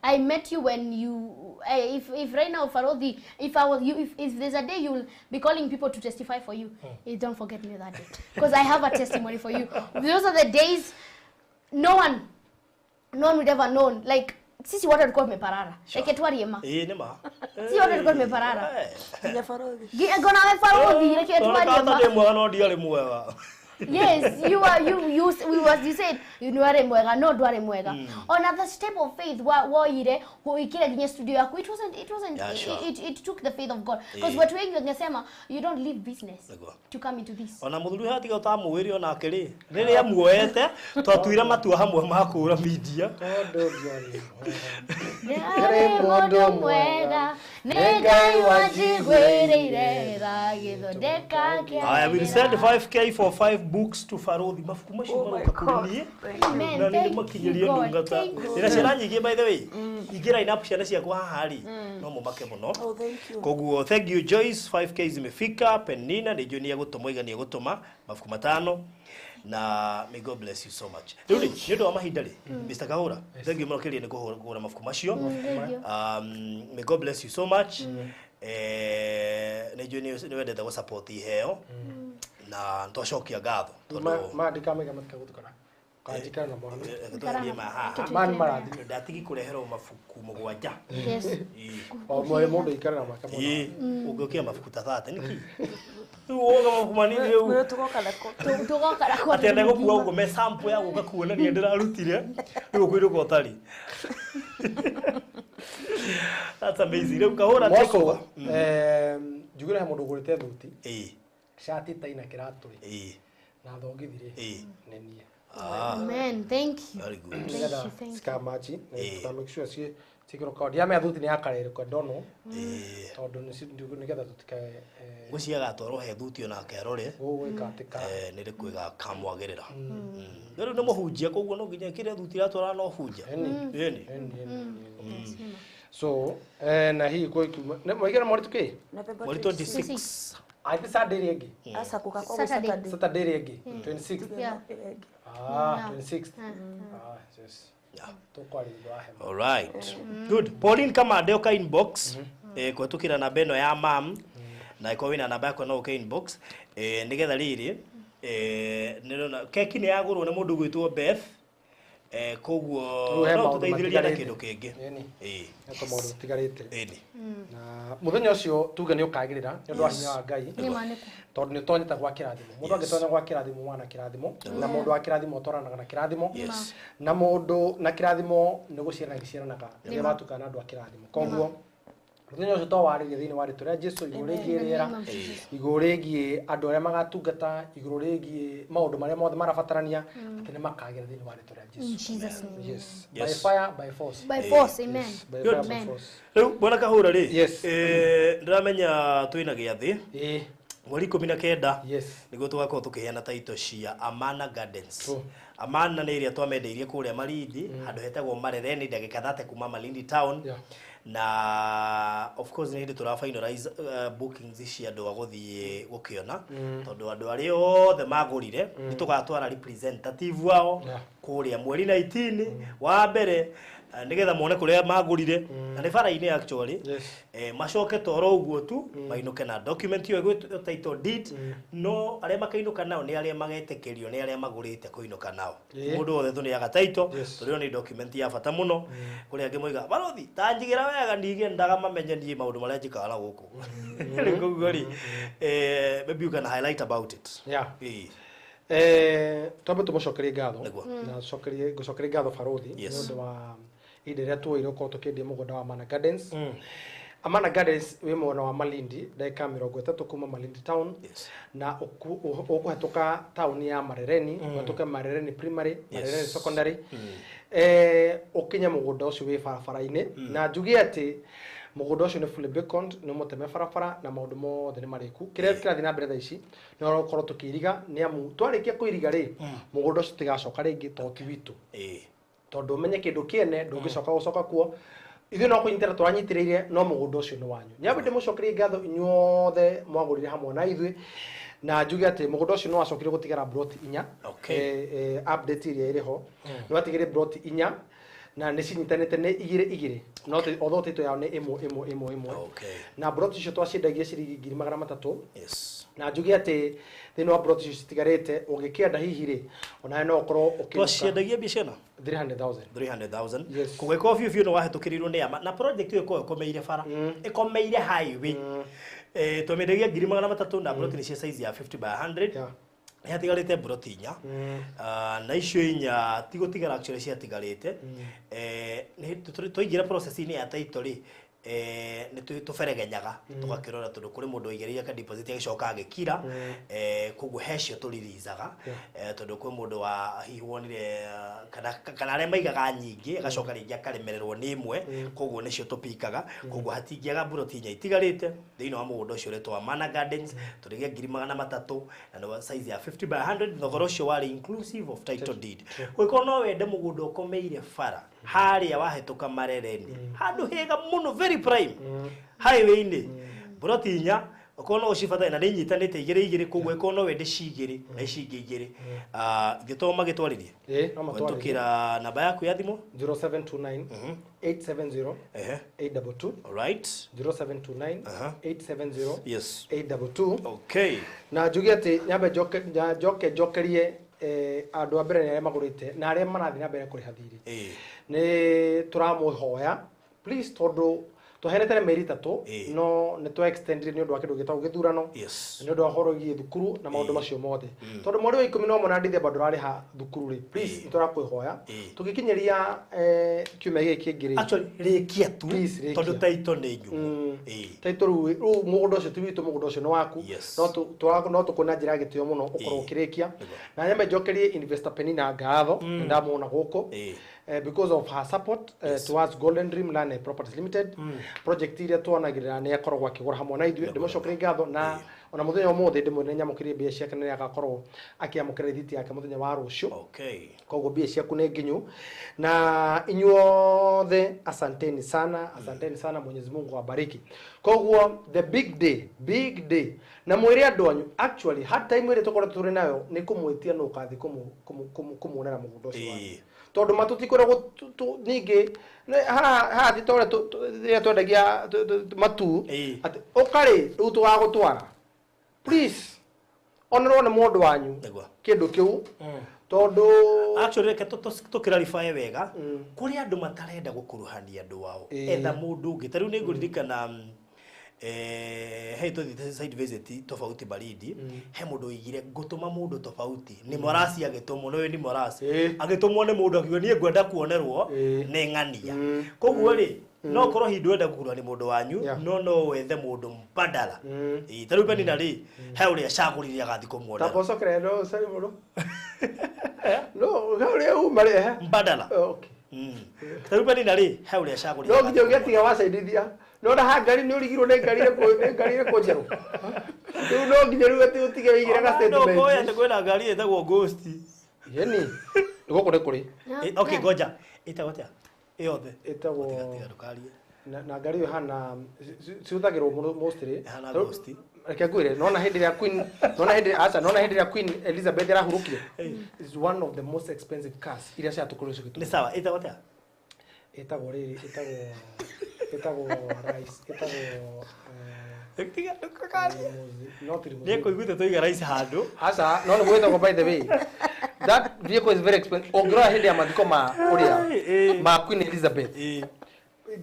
I met you when you, if right now, Farodi, if there's a day you'll be calling people to testify for you, don't forget me that day. Because I have a testimony for you. Those are the days no one would ever known. Like, sisi wote tulikuwa tumeparara. Like etwari ema. Nema. Sisi wote tulikuwa tumeparara. Gina Farodi. Gona Farodi like etwari ema. Kata mwa no diale mwa. Yes, you said you know mwega no dware mwega. On other step of faith wa ire ho ikira kwenye studio yako it took the faith of God because watu wengi wangesema you don't leave business to come into this. Ona muthuri hati ga tamwiri ona akiri riri amuoete twatuira matua hamwe makura media Ondo jani. Mondo mwega negai wajigwirire ragithondeka kia. I will send 5k for 5 books to Farodhi mafuku macio maroka kuri ni na ni makinyirio ndungata ina ciana nyingi by the way igira ina ciana cia kwa hari no mumake muno koguo thank you Joyce 5k zimefika Penina ni Jonia gutuma igania gutuma mafuku matano na may God bless you so much. Rudi nyodo wa mahindari Mr. Kahura thank you muno ni kuhura mafuku macio may God bless you so much ni Jonia ni wende da support iheo na ntoshokia gatho maandika mega matikagutukana kanjikana na mwana man marathi ndatigi kurehero mafuku mugwanja Yes. o moyo mundu ikara na maka ugokia mafuku tathate niki uoga mafuku manini reu tugoka nako atende gukua ugo me sample ya guka kuona ni ndirarutire reu kwiro gotari that's amazing reu kahora teko jugura he mundu gurite thuti shati taina kiraturi na thongithire nenie Amen. Thank you. Very good. Thank you. Skamachi na make sure sie tikiro card ya me thuti ni akarere ko ndono tondu ni getha tutikae guciaga toro he thuti ona kerore gwikatika ni rikuiga kamwagirira rero ni muhunjia koguo no nginya kire thuti ratwara no hunjia eni so na hii kwa mwigera mwari tuki mwari 26 aipi Saturday regi asa kukako Saturday regi 26 Yeah. 26 yes tukwali wahe all right good Pauline kama ndio inbox kwa tukira na beno ya mam na iko wina namba yako no inbox nigetha riri nirona keki ni yagurwo ni mundu gwitwo Beth koguo no tuteithiriria na kindu kingi eko mundu tigarite na muthenya ucio tuge ni ukagirira ni ndu hinya wa Ngai Ni maniku. tondu ni tonyita gwa kirathimo mundu angitonya gwa kirathimo mwana kirathimo na mundu wa kirathimo toranaga na kirathimo na mundu na kirathimo ni guciarana giciaranaga ni batukana andu a kirathimo koguo muthenya ucio to waririe thiini wari turia Jesu igurigie riera igurigie andu aria magatungata igurigie maundu maria mothe marabatarania ati ni makagira thiini wari turia Jesu In Jesus' name. yes by fire by force By force, amen. by fire by Amen. force riu bona kahura ri Yes. ndiramenya twina giathi mweri 19 yes niguo tugakorwo tukiheana title cia Amana Gardens. True. Amana nä ä rä a twamendeirie kå rä a Malindi handå hetagwo Marereni ndagä thate kuma Malindi town. Yeah. Na of course nä hä ndä tå ra finalize bookings cia andå a gå thiä gå kä ona tondå andå arä othe magå rire nä tå gatwara representative wao kå rä a mweri 19 wa mbere nä getha mone kå rä a magå rire na nä bara-inä actually macoke toro uguo tu mainuke na document yo gwitwo title deed no aria makainuka nao ni aria magetekerio ni aria magurite kuinuka nao mundu wothe thuniaga title turio ni document ya bata muno kuri angi moiga barothi tanjigira wega ndige ndaga mamenye ni maundu maria njikara guku rikugori maybe you can highlight about it. Twambe tumucokerie ngatho na gucokerie ngatho barothi ni undu wa inde ria tuire ukorwo tukiendia mugunda wa Amana Gardens. Amana Gardens we mwena wa Malindi ndeka 30 kuma Malindi town na ukuhetoka town ya Marereni ukuhetoka Marereni primary Marereni secondary ukinya mugunda ucio we barabara-ini na njugi ati mugunda ucio ni fully beaconed ni muteme barabara na maundu mothe ni mariku kiria kirathi na mbere tha ici ni orokorwo tukiriga ni amu twarikia kuiriga ri mugunda ucio tigacoka ringi toti witu tondu menye kindu kiene ndungicoka gucoka kuo ithu no kunyitira turanyitiriire no mugunda ucio ni wanyu nyambe ndimucokerie ngatho inyuothe mwagurire hamwe na ithui na njuge ati mugunda ucio no acokire gutigara broti 4 update iria iriho no atigire broti 4 na nä cinyitanĩte nä igĩrĩ no although tito yao nä ĩmwe na broti icio twaciendagia ciringi 300 na njuge atä thĩinĩ wa broti icio citigarĩte ũngĩkĩenda hihi rĩ ona no ũkorwo twaciendagia mbia ciana 300,000 kũgĩkorwo biũ biũ nĩ wahĩtũkĩrirwo nĩ ama na project ĩyo ĩkorwo ĩkomeire bara ĩkomeire highway twamendagia 300 na broti nĩ cia size ya 50 by 100 yatigarite broti 4 na icio 4 tigotigara actually ciatigarite ni tuingira process ini ya title ni tuferegenyaga tugakirora tondu kuri mundu igereria ka deposit agicoka agikira koguo hecio turirizaga tondu kwi mundu wa hiwonire kana aria maigaga nyingi agacoka ringi akaremererwo ni imwe koguo nicio tupikaga koguo hatingiaga broti 4 itigarite thiini wa mugunda ucio retwa Amana Gardens turigia 300 na no size ya 50 by 100 thogoro ucio wari inclusive of title deed kwiko no wende mugunda ukomeire bara haria wahetuka Marereni handu hega muno very prime highway ni broti 4 ukono ucibata na ninyitanite igire koguo ikono wende cigire na icingire ngitoma gitwaririe no matwarire tukira namba yaku ya thimu 0729 870 822 alright 0729 870 yes 822 okay na njugi ati nyambe jokerie andu a mbere ni aria magurite na aria marathi na mbere kuriha thiri ni turamuhoya please tondu tuhenete meri 3 no ni tu extend ni undu wa kindu gitau githurano ni undu wa horogie thukuru na maundu macio mothe tondu mweri wa 11 na December ndurariha thukuru ri please niturakwĩhoya tugikinyeria kiumia giki ngiri actually rikia tu tondu title ni nyumu title ru mugunda ucio tiwitu mugunda ucio ni waku no tukuna njira gitio muno ukorwo ukirikia na nyambe njokerie investor Penina ngatho ndamona guku because of her support towards Golden Dream Land Properties Limited project iria twanagirira ni akorwo akigura hamwe na ithuĩ ndimucokerie ngatho na ona muthenya ũmũthĩ ndimwĩre nyamukirie mbia ciake nĩ agakorwo akiamukira thiti yake muthenya wa rũciũ koguo mbia ciaku nĩ nginyu na inyuothe asanteni sana Mwenyezi Mungu awabariki koguo the big day na mwĩre andũ anyu actually hata time ĩrĩa tũkorwo tũrĩ nayo nĩ kũmwĩtia no kathi kũmuonera mũgũnda ũcio wanyu tondu matutikoragwo ningi ha thitore ria twendagia matu ati ukari riu twagutwara please onerwo ni mundu wanyu kindu kiu tondu actually reke tukirarify wega kuri andu matarenda gukuruhania andu wao etha mundu ungi tariu ni nguririkana hey to the side visit tofauti baridi he mundu igire gutuma mundu tofauti ni morasi agitumwo no ni morasi agitumwo ni mundu akiwa ni ngwenda kuonerwo ni ngania koguo ri no korwo hindu wenda kukurwa ni mundu wanyu no wethe mundu mbadala tariu Penina ri he uria cagurire agathi kumuonera taposo credo sari mundu no uria mbadala okay tariu Penina ri he uria cagurire no nginya ugetiga wacaidithia no na ngari ni urigirwo ni ngari ko njeru riu no nginya riu ati utige wigira ga statement no koya kwena ngari etagwo ghost yani niko kuri okay goja itagotea yothe etagwo na ngari yo hana ciuthagirwo mostly hana ghost reke ngwire nona hindi ya Queen nona hindi ya Queen Elizabeth arahurukire is one of the most expensive cars iria cia tukurucio gitu ni sawa itagotea etagwo rice etagwo Tiga tukakali. Ni kuiguta toiga rice handu. Asa no ni gwetagwo by the way. That vehicle is very expensive. Ongira hindi ya mathiko ma uria ma Queen Elizabeth.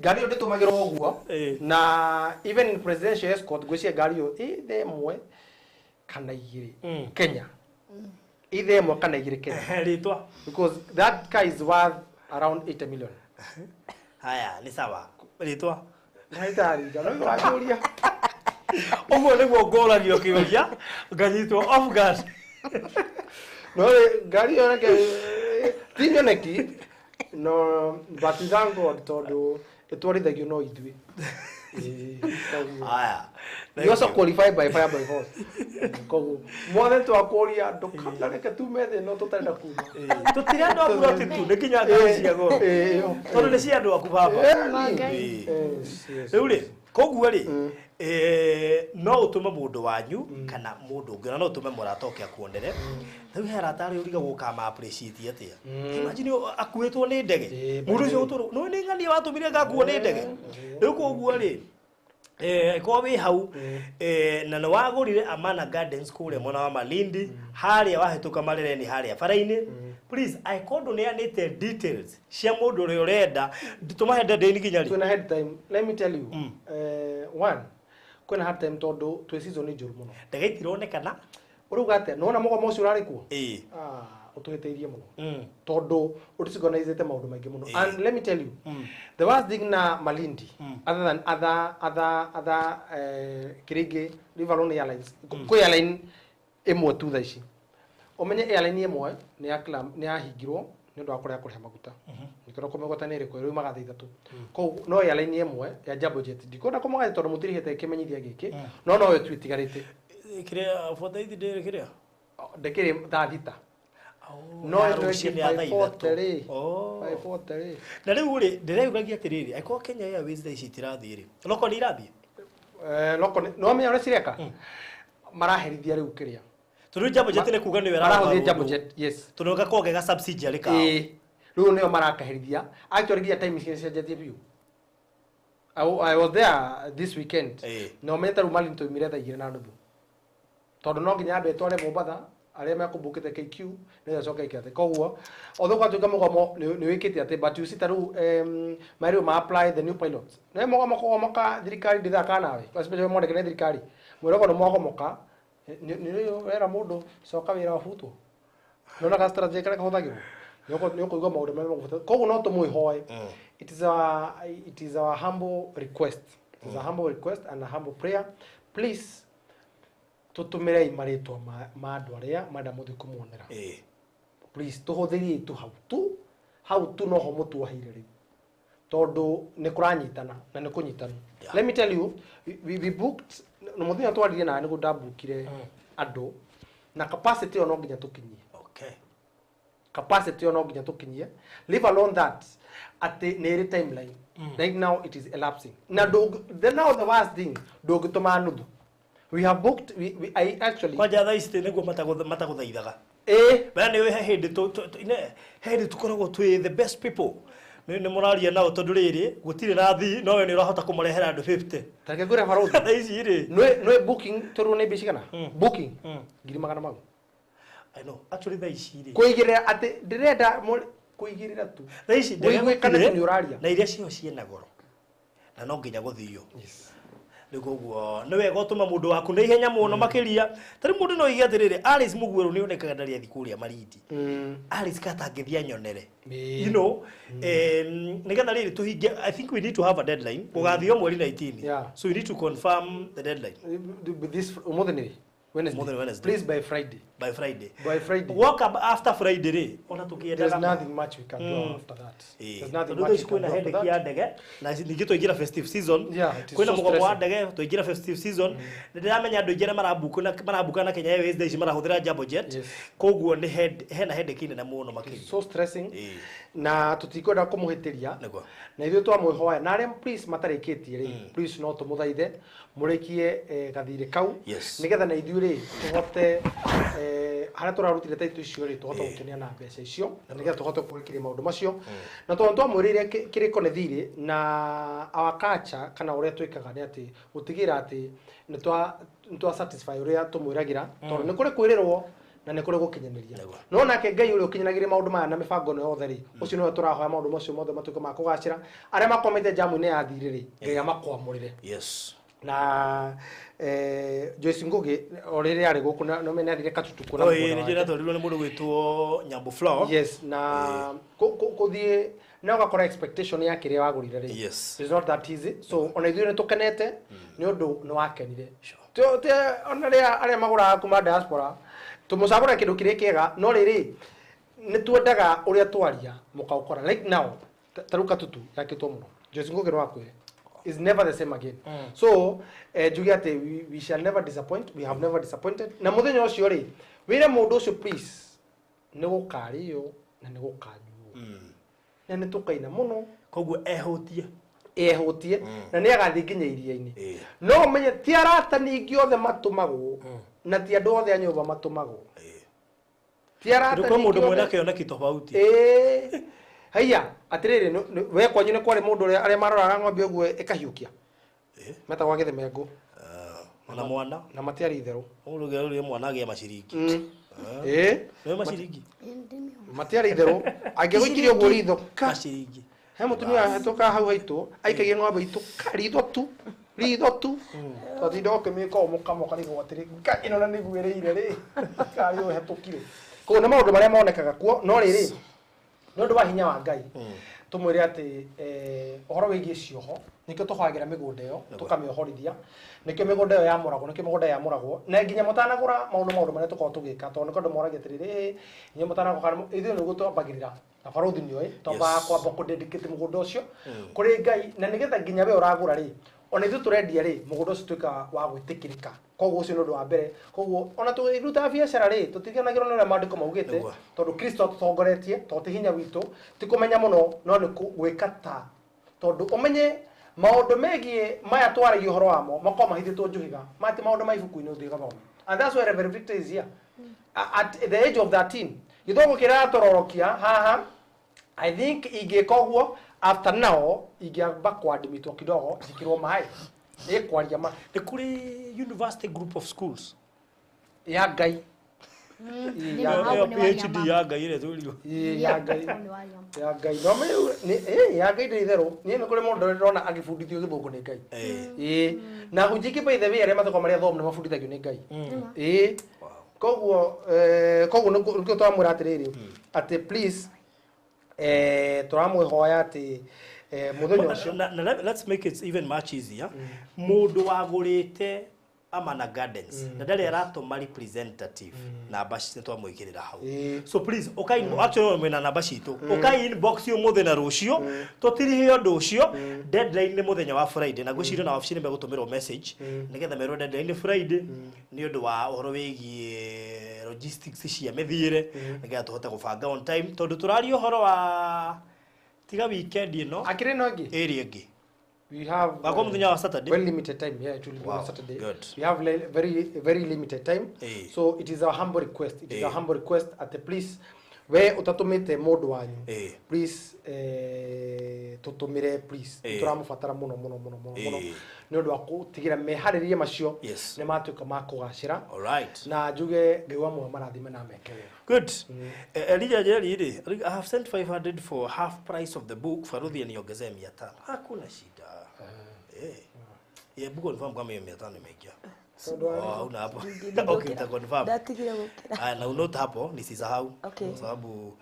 Gari yo nditumagirwo uguo na even in presidential escort gwĩcia ngari yo ithemwe kana igiri Kenya. Ithemwe kana igiri Kenya. Ritwa. Because that car is worth around 80 million. Haya, ni sawa. Ritwa. Naitari ngano wakuria. Omo niguo ngoragio kiuria nganyitwo off guard. No ngari yo reke tinyoneki no batizango tondu etwarithagio no ithui. Haya. You also qualified by fire by force. Kogu mwana tu akoria ndokana reke tumethe no tutarenda kuma. Tutira ndo akura titu nikinya ngari ciago. Tondu ni cia andu aku baba. Riu ri koguo ri no utume mundu wanyu kana mundu ungi no utume muratoke akuonere riu hera tari urigagwo kama appreciate atia imagine akuitwo ni ndege mundu ucio uturu no ni ngani watumire ngakuo ni ndege riu koguo ri kwa wi hau na no wagurire Amana Gardens kule mwana wa Malindi haria wahituka marereni haria faraini please I called on the details cia mundu uri urenda nditumahe ndende nginyari tuna head time let me tell you one kwena hard time tondu twi season ni njuru muno ndagaitirone uruga ate nona mogo mocio urari kuo utuhiteirie muno tondu utisigonize maundu maingi muno and let me tell you the worst thing na Malindi other than other Kirigi Riverone Airlines ko airline imwe tu thaici umenye airline imwe ni yahingirwo ni ndu akore akore maguta nikoro komegota ni riko riu magathe ithatu ko no airline imwe ya Jambo Jet ndikona komaga tondu mutirihete kimenyithia giki no we twitigarite kiria for the day kiria ndekire thita no na riu ri ndireugagia atiriri aiko Kenya Airways thaa ici itirathiĩ ri loko ni irathiĩ loko no menya ore cireka maraherithia riu kiria tondu Jambo Jet ni kuga ni wera marahuthia Jambo Jet yes tondu gakoge ga subsidiary ka riu nio marakaherithia actually gia time cia jet biu I was there this weekend no meta rumali ntoimire thaa 2:30 tondu no nginya mbe tware Mombasa aria mekubukite KQ ni yacoka ikate koguo otho kwatuka mugomo ni wikite ate but you see taru mario ma apply the new pilots ne mugomo moka thirikari ndithaka nawe especially mo ndekene thirikari mwiroko no mugomoka ni era mundu coka wira wafutwo nona ka strategy kana kahuthagirwo ni kuigwa maundu mema gufuta koguo no tumwihoe it is our humble request and a humble prayer please tutumire imaritwa ma andu aria manda muthi kumuonera please tuhuthirie tu hau tu no ho mutuahire ri tondu ni kuranyitana na ni kunyitana let me tell you we booked no muthenya twarire na ni gudabukire andu na capacity ono nginya tukinyie capacity ono nginya tukinyie leave alone that at the timeline right now it is elapsing na now the worst thing dogitoma nuthu we have booked I actually kwa jatha iste niguo mataguthaithaga bana ni hindi tukoragwo twi the best people ni muraria nao tondu riri gutire na thi no we ni urahota kumurehera andu 50 tareke ngure farodi ici ri no booking turu ni bishikana booking ngiri magana magu I know actually tha ici ri kuigirira ati ndirenda kuigirira tu tha ici ndirenda ni uraria na iria cio ciena goro na no nginya guthio yes niguo ni wega utuma mundu waku ni ihenya muno makiria tari mundu no igia atiriri Alice Mugweru ni onekaga ndari athikuria Malindi Alice katangithia nyonere you know nigetha riri tuhinge I think we need to have a deadline kugathio mweri 19 so we need to confirm the deadline with this umuthi ni Wednesday. Please by Friday. By Friday. By Friday. Walk up after Friday re. Ona tukienda There's nothing much we can do after that. There's nothing much we can do after that. Ndege na ningĩ tũingira festive season. Kwĩna mũgomo wa ndege tũingira festive season. Ndiramenya andũ aingĩ marabuka na Kenya Airways ici marahũthĩra Jambo Jet. Koguo nĩ hena headache nene mũno makĩria. So stressing. Na tutikwenda kũmũhĩtĩria. Na ithuĩ twamwĩhoya na arĩa please matarĩkĩtie rĩ. Please no tũmũthaithe mũrĩkie gathirĩ kau. Nĩgetha na ithuĩ rĩ tũhote harĩa tũrarutire taito icio rĩ tũhote gũkenia na mbeca icio na nĩgetha tũhote gwĩkĩria maũndũ macio na twamwĩrĩire kĩrĩko nĩ thirĩ na our culture kana ũrĩa twĩkaga nĩ atĩ gũtigĩra atĩ nĩ satisfy ũrĩa tũmwĩragĩra tondũ nĩ kũrĩ kwĩrĩrwo na nĩ kũrĩ gũkinyanĩria no nake Ngai ũrĩa ũkinyanagĩria maũndũ maya na mĩbango no yothe rĩ ũcio nĩwe tũrahoya maũndũ macio mothe matuĩke ma kũgacĩra arĩa makomete jamu-inĩ ya thirĩ rĩ Ngai amakwamũrĩre na Joyce Ngugi orire ari guku no mena rire katutu kuna ni jira torirwo ni mundu gwitwo Nyambo Flow na kuthie na ugakora expectation ya kiria wagurire ri it's not that easy so ona ithuĩ ni tukenete ni undu ni wakenire te ona aria magura kuma diaspora tumucagura kindu kiria kiega no riri ni twendaga uria twaria mukaukora like now taruka tutu yakitwo muno Joyce Ngugi rwakwire is never the same again. So, Juliate, we shall never disappoint. We have never disappointed. Na muthenya ucio ri, wira mundu ucio please, ni gukario na ni gukanyu. Na ni tukaina muno, koguo ehutie na ni agathi nginya iria-ini. No menye ti arata ningi othe matumagwo na ti andu othe a nyumba matumagwo. Ti arata ningi mundu mwena kioneki tofauti. Haya, atiriri we kwanyu ni kwari mundu aria maroraga ng'ombe uguo ikahiukia. Metagwa Githimengu. Na mwana na matiari itheru. Uruge uri mwana agia maciringi. We maciringi. Matiari itheru. Angegwikire uguo ritho maciringi. He mutumia hetoka hau haitu aikagie ng'ombe itu ritho tu. Twatinda ukimika umukamoka ni gwatiri. Ngai ino na niguĩrĩire ri. Ngai uyu hetukire. Ko na maundu maria monekaga kuo no riri. No ndu wa hinya wa Ngai tumwire ati ohoro wigie cioho nikio tuhoagira migunda iyo tukamiohorithia nikio migunda iyo yamuragwo na nginya mutanagura maundu maria tukorwo tugika tondu niko ndumoragia atiriri nginya mutanagura ithuĩ nĩguo twambagĩrĩra na baruthi nĩoĩ twambaga kwamba kũdedicate mugunda ũcio kũrĩ Ngai na nigetha nginya we ũragura ri ona ithuĩ tũrendia ri mugunda ũcio tuĩka wa gwĩtĩkĩrĩka koguo ũcio nĩ ũndũ wa mbere koguo ona tũruta biacara ri tũtiganagĩrwo nĩ ũrĩa maandĩko maugĩte tondu Kristo tũtongoretie tondũ ti hinya witũ ti kũmenya mũno no nĩ gwĩka ta tondu ũmenye maundu megie maya twaragia ũhoro wamo makorwo mahithĩtwo njũhiga mati maundu ma ibuku-inĩ ũthiĩ gathome and that's why Reverend Victor is here at the age of 13 gĩthomo kĩrĩa atororokia haha I think ingĩka ũguo after now ingĩamba kwadmitwo kidogo njikirwo maĩ kwaria ma nĩ kũrĩ university group of schools ya Ngai PhD ya Ngai ile thurio ya Ngai no me ya Ngai ndĩtherũ niĩ nĩ kũrĩ mũndũ ndĩrona agĩbundithio gĩthũngũ nĩ Ngai na hunjiki by the way arĩa mathoko marĩa thoma nĩ mabundithagio nĩ Ngai koguo nĩkĩo twamwĩra atĩrĩrĩ atĩ please turamwihoya ati muthenya ucio let's make it even much easier mundu wagurite Amana Gardens na ndari aratuma representative namba citu twamwikirira hau so please okay actually mwena namba citu okay inbox yo muthenya rucio tutirihe undu ucio deadline ni muthenya wa Friday na gwicirio na wabici ni megutumirwo message nigetha merwo deadline ni Friday ni undu wa uhoro wigie logistics cia mithire nigetha tuhote gubanga on time tondu turario uhoro wa tiga weekend ino akire no ngi area ngi we have Saturday very limited time it will be on Saturday we have very limited time so it is a humble request at the please we utatumite mundu wanyu please tutumire please turamufatara muno ni undu wa gutigira meharĩrie macio ni matuĩka ma kũgacĩra na njuge Ngai wa muoyo marathime na meke good Elijah Jerry I have sent 500 for half price of the book Faruthi niongezee 500 hakuna shida buku confirm kama 500 imeingia una hapo okay nita confirm na unote hapo nisisahau kwa sababu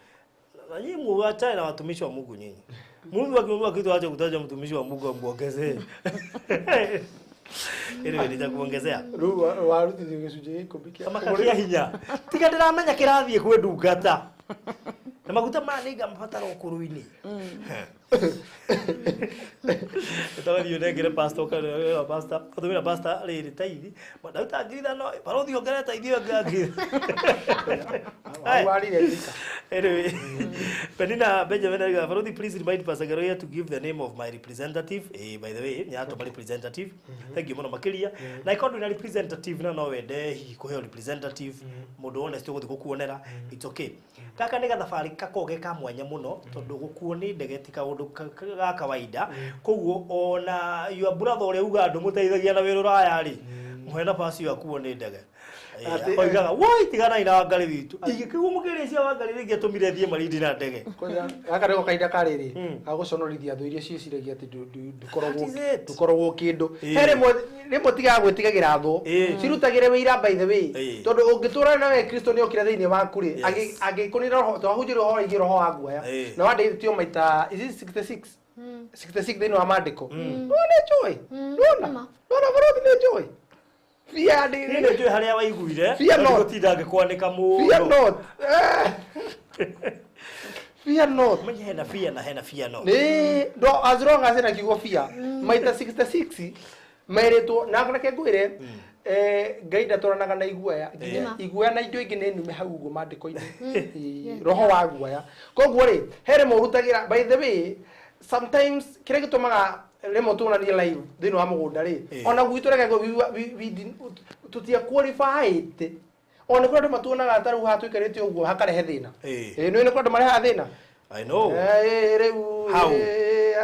nyinyi muacha na watumishi wa Mungu nyinyi Mungu akimwambia kitu acha kutaja mtumishi wa Mungu amuongezee Ile ndio kuongezea. Waruti gicunje gikumbiki. Kama kakia hinya. Tiga ndiramenya kirathie kwe ndungata. Na maguta maniga mabatara ukuruini. Tutawathi ndegere pastor kana pastor. Kutumira pastor riri taithi. Madauta ngirida no parothi ongere taithi ngangire. Warire thika. Anyway, Penina Benjamin, Farodi, please invite Pastor Garoya to give the name of my representative. By the way, nyato my representative. Thank you, Mono Makilia. Na ikondo na representative na no wede hi ko representative. Mundu honest go gukuonera. It's okay. Kaka nega thafari kakoge ka mwanya muno tondu gukuoni ndegeti ka undu ga kawaida. Koguo ona your brother ore uga andu muteithagia na wira raya ri. Muhena pasi yakuoni ndege. Oigaga woi tigana ina ngari witu igikigumukire cia wangari rigi atumire thie marindi na ndege gaka rego kaida kariri aguconorithia thu iria ciiciragia ati dukoragwo kindu here rimwe tiga gwitigagira thu cirutagire wira by the way tondu ungitura na we Kristo ni okira thiini waku ri agikunira roho twahunjire roho igiro roho wa guoya na wandeithio maita is it 66 66 thiini wa mandiko none joy nona Farodi ni joy Fear ni ndio haria waiguire gutinda ngikwanika mu Fear not Fear not mwenye hena fear not ni do as long as ina kigo fear maita 66 maireto na ngoreke ngwire gaida toranaga na iguaya iguaya na indo ingi ne nume hau ugo mandiko-ini roho wa guaya koguo ri here morutagira by the way sometimes kire gitumaga remo tuna ni live thini wa mugunda ri ona gwiturega we tutia qualified ona kuri andu matuonaga ataru ha twikarite uguo hakarehe thina no ine kuri andu mareha thina I know riu how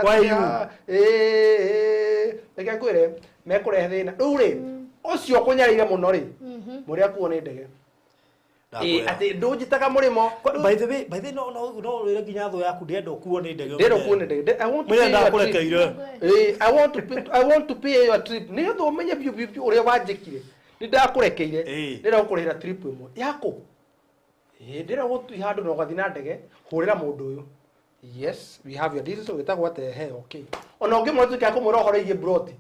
why you ega kwire me kurehe thina riu ri ucio kunyarire muno ri muri akuone ndege ati ndujitaga murimo by the way no rire ginya tho yaku ndendo kuone ndege ndendo kuone ndege I want to ndakurekeire I want to pay your trip ni tho menye biu uri wanjikire ni ndakurekeire ndira gukurira trip imwe yako ndira gutu handu no gathi na ndege hurira mundu uyu yes we have your details witagwo ate he okay ona ungi mwe tukia kumura horo igie broti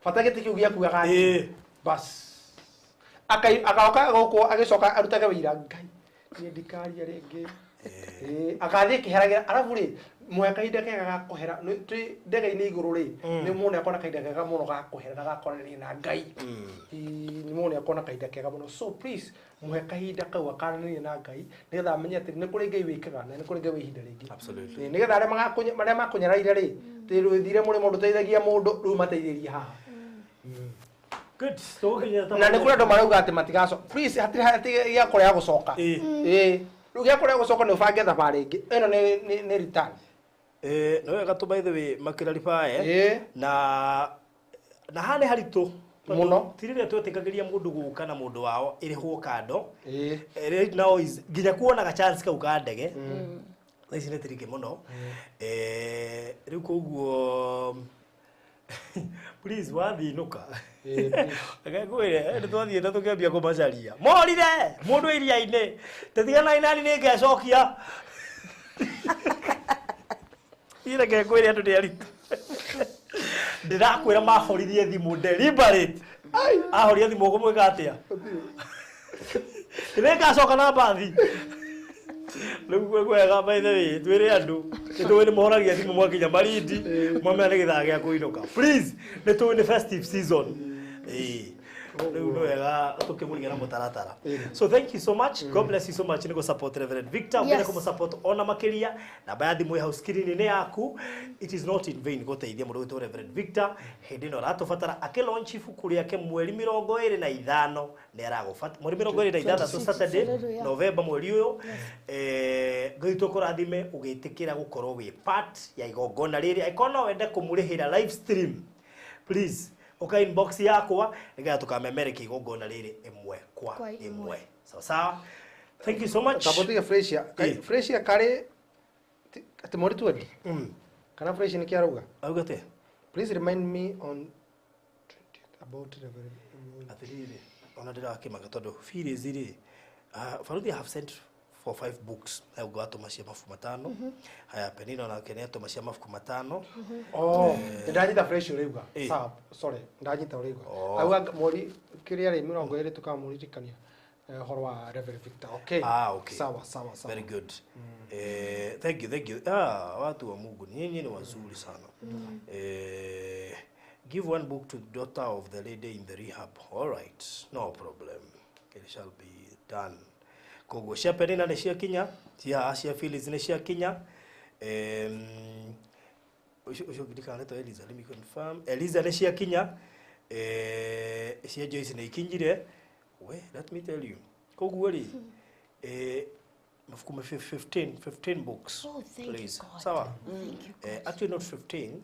fatagete kiu giaku gakani bas akauka goko agicoka arutage wira ngai ni ndikaria ringi akathi kiheragira arabu ri mwe kahinda kega gakohera ndege-ini iguru ri ni mune akona kahinda kega muno gakohera na gakorania na ngai ni mune akona kahinda kega muno so please mwe kahinda kau akanania na ngai nigetha amenye ati ni kuri ngai wikaga na ni kuri ngai wihinda ringi absolutely nigetha aria makunyaraire ri ti rwithire muri mundu teithagia mundu ru mateithĩrie haha good story na ni kuri andu marauga ati matigaco please hatiri ya kore ya gucoka riu ya kore ya gucoka ni ubange thabari ingi ino ni return no wega tu by the way makiraribae na hane haritu muno tirire twetikagiria mundu guka na mundu wao irihwo kando right now is ginya kuonaga chance kau ka ndege ici nĩ tiringe mũno rĩu koguo please wathiinũka agagwĩre nĩtwathiĩte tũkĩambia kũmacaria morire mũndũ iria-inĩ tũtiganai nani nĩngecokia ireke ngwĩre andũ nĩ aritũ ndĩrakwĩra mahoririe thimũ deliberate ahoria thimũ ũkũmwĩka atĩa nĩngacoka na mbathi rĩu kwega by the way twĩre andũ nĩtũĩ nĩmohoragia thimũ mwakinya marindi mwamenya nĩ gĩthaa gĩa kũinũka please nĩtũĩ nĩ festive season rĩu nĩ wega tũkĩmũrigia na mũtaratara so thank you so much God bless you so much nĩgũ support Reverend Victor ũngĩenda kũmũsupport ona makĩria namba ya thimũ ĩ hau screen-inĩ yaku it is not in vain gũteithia mũndũ wĩtwo Reverend Victor hĩndĩ ĩno aratũbatara akĩlaunch ibuku rĩake mweri 25 nĩ aragũbata mweri 26 Saturday November mweri ũyũ ngĩtwo kũrathime ũgĩtĩkĩra gũkorwo wĩ part ya igongona rĩrĩ angĩkorwo no wende kũmũrĩhĩra live stream please uka inbox yakwa nigetha tukamemereke igongona rĩrĩ ĩmwe kwa ĩmwe sawa sawa thank you so much tabotiga Freshia kare ati mori twedi kana Freshia niki arauga augate please remind me on 20th about Reverend atirire ona ndĩrakĩmaga tondũ fees rĩ Faruthi have sent for 5 books. Hauga atumacia mabuku matano. Haya Penina na Kenya atumacia mabuku matano. Ndanyita fresh ureuga. Sawa, sorry. Ndanyita ureuga. Auga mori kiria ri 20 tukamuririkania. Horo wa REV Victor. Okay. Okay. Sawa. Very good. Thank you. Watu wa Mungu nyinyi ni wazuri sana. Give one book to the daughter of the lady in the rehab. All right. No problem. It shall be done. Kogo cia Penina nĩ cia kinya, cia Phyllis nĩ cia kinya. Ucio ngidikana to Eliza, let me confirm. Eliza nĩ cia kinya. Cia Joyce nĩ ikinyire. Let me tell you. Koguo ri mafuku 15 books. Oh, thank please. you, God. Sawa. Thank you, God. Actually not 15.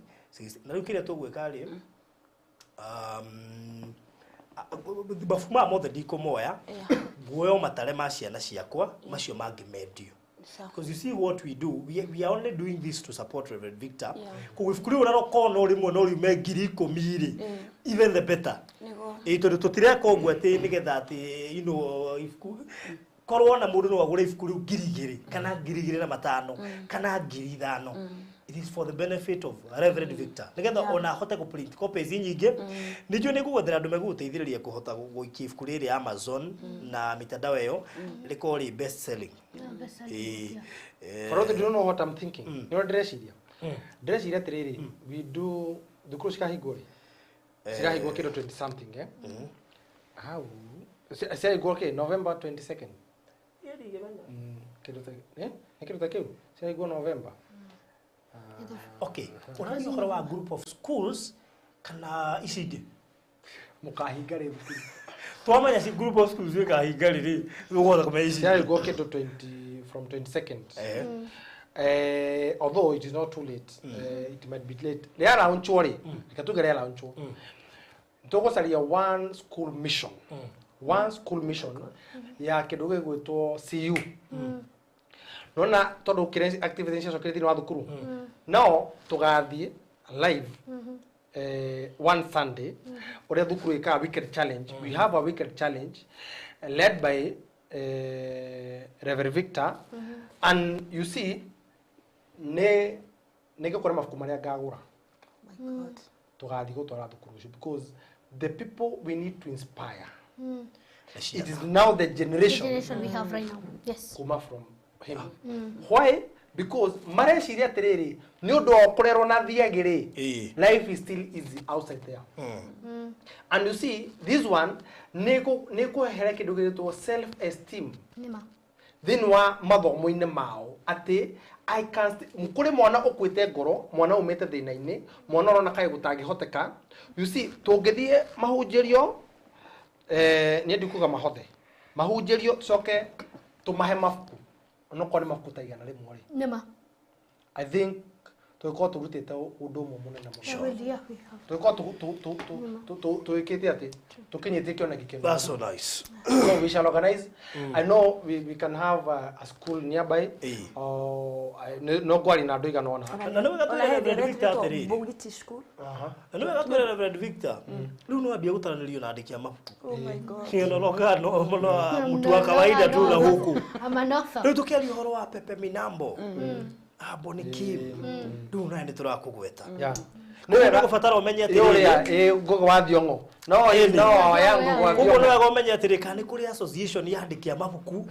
Na rĩu tũgwĩka rĩ bafuma mothe ndiko moya guoyo matare ma ciana ciakwa macio mangimendio. Because you see what we do, we are only doing this to support Reverend Victor. Ko ifukuri uraroko no rimwe no rime ngiri 10 even the better. Ito tutire ko gwete nigetha ati ifuku korwo na mundu no agure ifukuri ngiri 2 kana ngiri 2 na 5 kana ngiri 5. It is for the benefit of Reverend Victor. Nigetha ona hote ku print copies nyingi. Nijue ni gugothera andu meguteithiriria kuhota guikia ifukuri iri Amazon na mitandao iyo liko ri best selling. For those who don't know what I'm thinking. You dress iria. Dress iria tiriri. We do thukuru cikahinguri. Cirahingwo kiro 20 something How? Cirahingwo okay November 22nd. Kiro ta kiu. Cirahingwo November. Okay. Unani uhoro wa group of schools kana icidi mukahinga ri thukuru. Twamanya si group of schools wikahinga ri gugotha kuma icidi. Cirahingwo kiro 20 from 22nd. Although it is not too late, it might be late. They are around chori. Ikatugere around chori. Togo salia one school mission. One school mission ya kidogo gwetwo CU. Nona todo kire activities cia credit wa thukuru. Now tugathie live one Sunday ore thukuru ika weekend challenge. We have a weekend challenge led by Reverend Victor and you see ne gukora mafuku maria ngagura. My God. Tugathi gutwara thukuru because the people we need to inspire. It is now the generation we have right now. Yes. Kuma from him. Why? Because mareciria tiriri ni undu okorerwo na thiagiri life is still easy outside there. And you see this one neko hera kindu gitwo self esteem then wa mathomo-ine mao ati I can mukuri mwana ukwite ngoro mwana umete thina-ini mwana rona kai gutangihoteka. You see tungithie mahunjirio ni ndikuga mahunjirio coke tumahe mafuku no koni mafuku taigana rimwe Nema. I think tulikuwa turutite undu umwe munene muno. Tulikuwa tuikite ati tukinyite kiona gikeno. That's so nice. So we shall organize. I know we can have a school nearby. No gwari na ndu igana ona. Na nĩ wega twĩre Reverend Victor atĩrĩrĩ. Bogiti school. Na nĩ wega twĩre Reverend Victor. Rĩu no ambia gũtaranĩrio na andĩki a mabuku. Oh my God. Kĩono lokano mtu wa kawaida tu na huku. Amanotha. Rĩu tukĩaria ũhoro wa Pepe Minambo. Boni Kim. Rĩu nawe nĩ tũrakũgweta. Nĩ wega gũbatara ũmenye atĩrĩrĩ. Ngogo wa Thiongo. No yangu wa Thiongo. Ũguo nĩ wega ũmenye atĩrĩrĩ kana nĩ kũrĩ association ya andĩki a mabuku.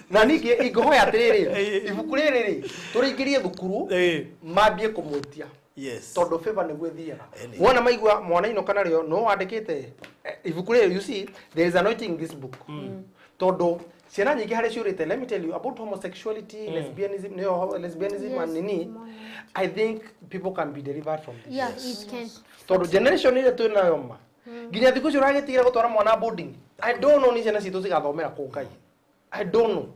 Na ningi ingohoya atiriri ibuku riri turingirie thukuru mambie kumwitia yes todo favor ni gwithiera wona maigua mwana ino kana rio no andikite ibuku riri you see there is anointing in this book todo ciana nyingi hari ciurite let me tell you about homosexuality lesbianism and nini I think people can be delivered from this Yeah, it can. todo generation ile tu nayo ma ginya thiku cio ragitira gutwara mwana boarding I don't know ni ciana citu cigathomera ku Ngai I don't know.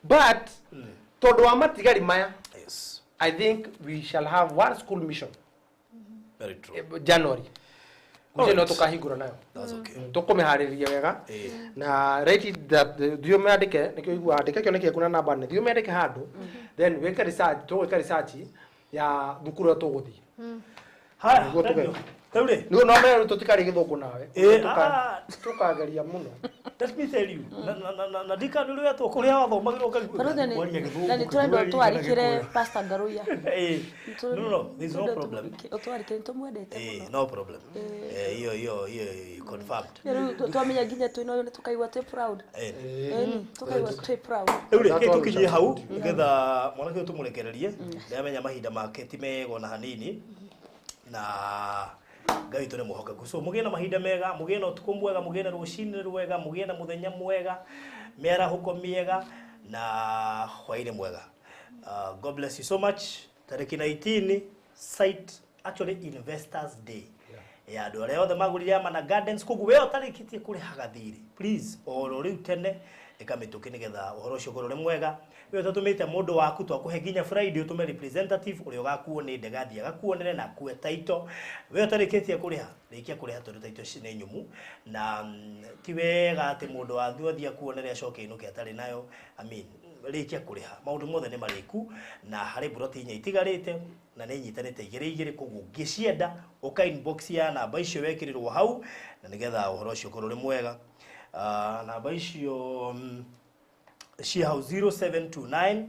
But todo wa matigari maya. Yes. I think we shall have one school mission. Very true. January. Uje no tukahingura nayo. That's okay. Tukumehariria wega. Na write that dio meandike nikio igua andike kio nikio kuna namba ne dio meandike handu. Then weka research, to weka research ya thukuru tuguthi. Haya, Taure. Nigo no me tutikari githuku nawe. Tukageria muno. Let me tell you. Na dika nulu ya to kuria wathomagirwo ukagwa. Na ni turendo twarikire Pastor Garuya. No, there's no problem. Otwarikire tumwendete. No problem. Iyo confirmed. Twamenya nginya twino tukaigwa twi proud. Tukaigwa twi proud. Taure tukinyie hau ngetha mwanake tumurekererie. Ndamenya mahinda make ti mego na hanini. Na Ngai tore muhoka so mugie na mahinda mega mugie na utuko mwega mugie na rucini rwega mugie na muthenya mwega mera huko miega na hwaine mwega. God bless you so much. Tariki 19 site actually Investors Day ya andu aria othe magurire Amana Gardens kugu we otarikitie kuri hagathiri please oro riu tene ikamituki nigetha uhoro ucio gorore mwega we tatumite mundu waku twakuhe nginya Friday utume representative uri ugakuo ni ndegathia gakuonere na kuwe taito we otarikitie kuriha rikia kuriha tondu taito cine nyumu na ti wega ati mundu wathuothia kuonere acoke inuke atari nayo rikia kuriha maundu mothe ni mariku na hari buroti nya itigarite na ni nyitanite igire kugu ngicienda uka inbox ya namba icio wekirirwo hau na nigetha uhoro ucio korore mwega. Namba icio she hau 0729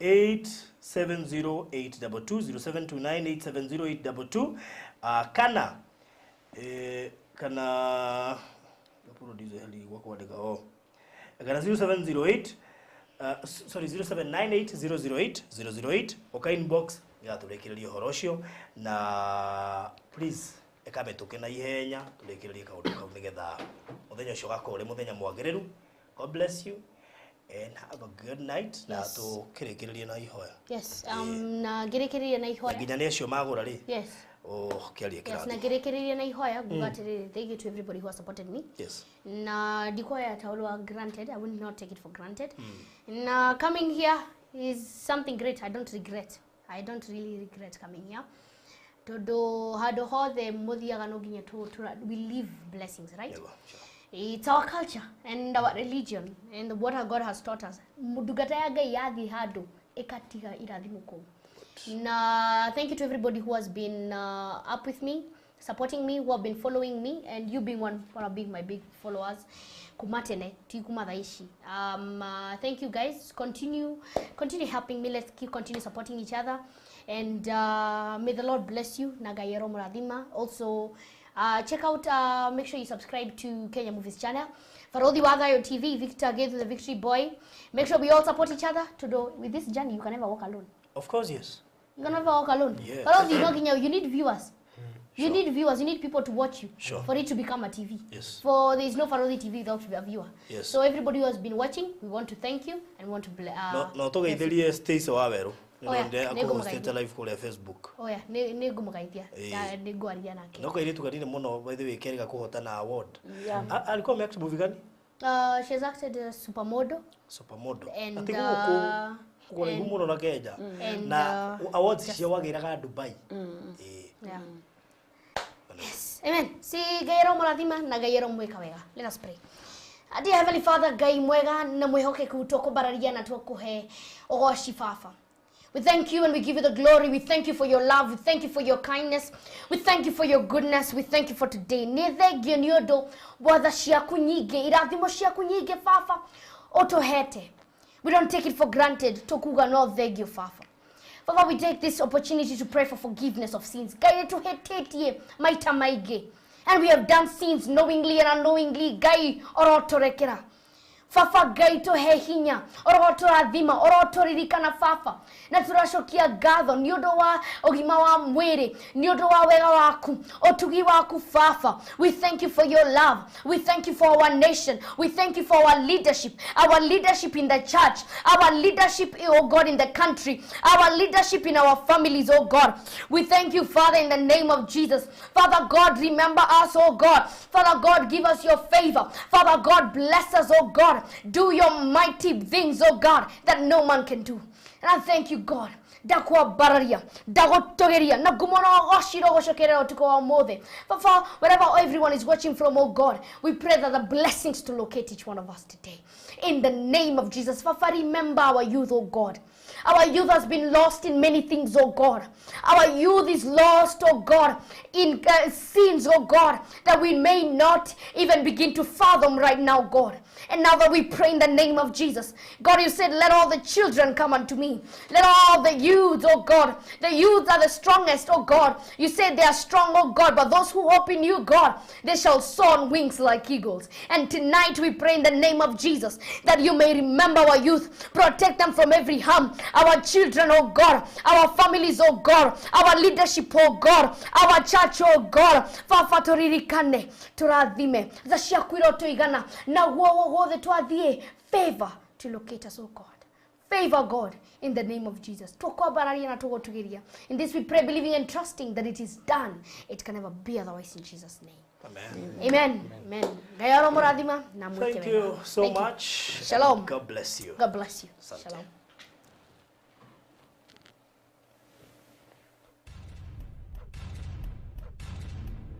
870822 0729 870822 kana producer hali kwa kuandika kana 0708 sorry 0798008008 oka inbox ya turekererie horocio na please ekametuke na ihenya turekererie kaundu kau nigetha muthenya ucio gakore muthenya mwagereru. God bless you and have a good night na tukirekererie na ihoya. Yes, na girekererie na ihoya nginya ni acio magura ri. Yes. Kiaria kira. Yes, na girekererie na ihoya gugatirire. Thank you to everybody who has supported me. Yes. Na dikoya taulwa granted. I will not take it for granted. Na coming here is something great. I don't regret. I don't really regret coming here. Todo hado hothe muthiaga no nginya we live blessings, right? Yeah, sure. It's our culture and our religion and what our God has taught us. Mudugata ya Ngai yathi hado ekatiga irathimo kou. Na thank you to everybody who has been up with me, supporting me, who have been following me, and you being one of being my big followers. Kumatene tikumadaishi. Thank you guys. Continue helping me. Let's continue supporting each other, and may the Lord bless you. Nagayero muradhima. Also, check out. Make sure you subscribe to Kenya Movies channel. Farodhi Wagayo TV, Victor Gates, the Victory Boy. Make sure we all support each other. To do with this journey, you can never walk alone. Of course, yes. You can never walk alone. Yeah. Farodhi, you need viewers. You need viewers. You need people to watch you for it to become a TV. Yes. For there is no Farodhi TV without a viewer. Yes. So everybody who has been watching, we want to thank you and want to no to gaithirie Stacy Waweru. Nego live kule Facebook. Nego mugaithia. Nego aria nake. No kairitu kanini muno by the way kerega kuhotana award. Alikuwa ameact movie gani? She's acted Supermodel. And kuko ni muno na Kenya. Na awards cia wagiraga Dubai. Yeah. Yes. Amen. Si Gairo Muradhima na Gairo mweka wega. Let us pray. Dear Heavenly Father, Gai mwega na mwehokeku tukubararia na tukuhe ogoshi fafa. We thank you and we give you the glory. We thank you for your love. We thank you for your kindness. We thank you for your goodness. We thank you for today. Nethegio niodo watha ciaku nyingi irathimo ciaku nyingi fafa otohete. We don't take it for granted. Tokuga no thegio fafa. Father, we take this opportunity to pray for forgiveness of sins. Gai to hetetie maita maige. And we have done sins knowingly and unknowingly. Gai orotorekera. Fafa Gai to he hinya. Orotorathima. Orotoririkana fafa. Na turashokia gatho. Niodo wa ogima wa mwere. Niodo wa wega waku. Otugi waku fafa. We thank you for your love. We thank you for our nation. We thank you for our leadership. Our leadership in the church. Our leadership, oh God, in the country. Our leadership in our families, oh God. We thank you, Father, in the name of Jesus. Father God, remember us, oh God. Father God, give us your favor. Father God, bless us, oh God. Do your mighty things, oh God, that no man can do. And I thank you, God. ndakwambararia ndagotogeria na ngumona ogocira ogocokerera utuko wa mothe. Papa, wherever everyone is watching from, oh God, we pray that the blessings to locate each one of us today. In the name of Jesus. Papa, remember our youth, oh God. Our youth has been lost in many things, oh God. Our youth is lost, oh God, in sins, oh God, that we may not even begin to fathom right now, God. And now that we pray in the name of Jesus, God, you said, let all the children come unto me. Let all the youth, oh God, the youth are the strongest, oh God. You said they are strong, oh God, but those who hope in you, God, they shall soar on wings like eagles. And tonight we pray in the name of Jesus that you may remember our youth, protect them from every harm. Our children, oh God, our families, oh God, our leadership, oh God, our church, oh God. Fafa turirikane, turadhime, zashiakwiro tuigana, na wothe twathie. Favor to locate us, oh God. Favor, God, in the name of Jesus. In this we pray, believing and trusting that it is done. It can never be otherwise in Jesus' name. Amen. Amen. Amen. Thank you so much. Shalom. God bless you. God bless you. Shalom.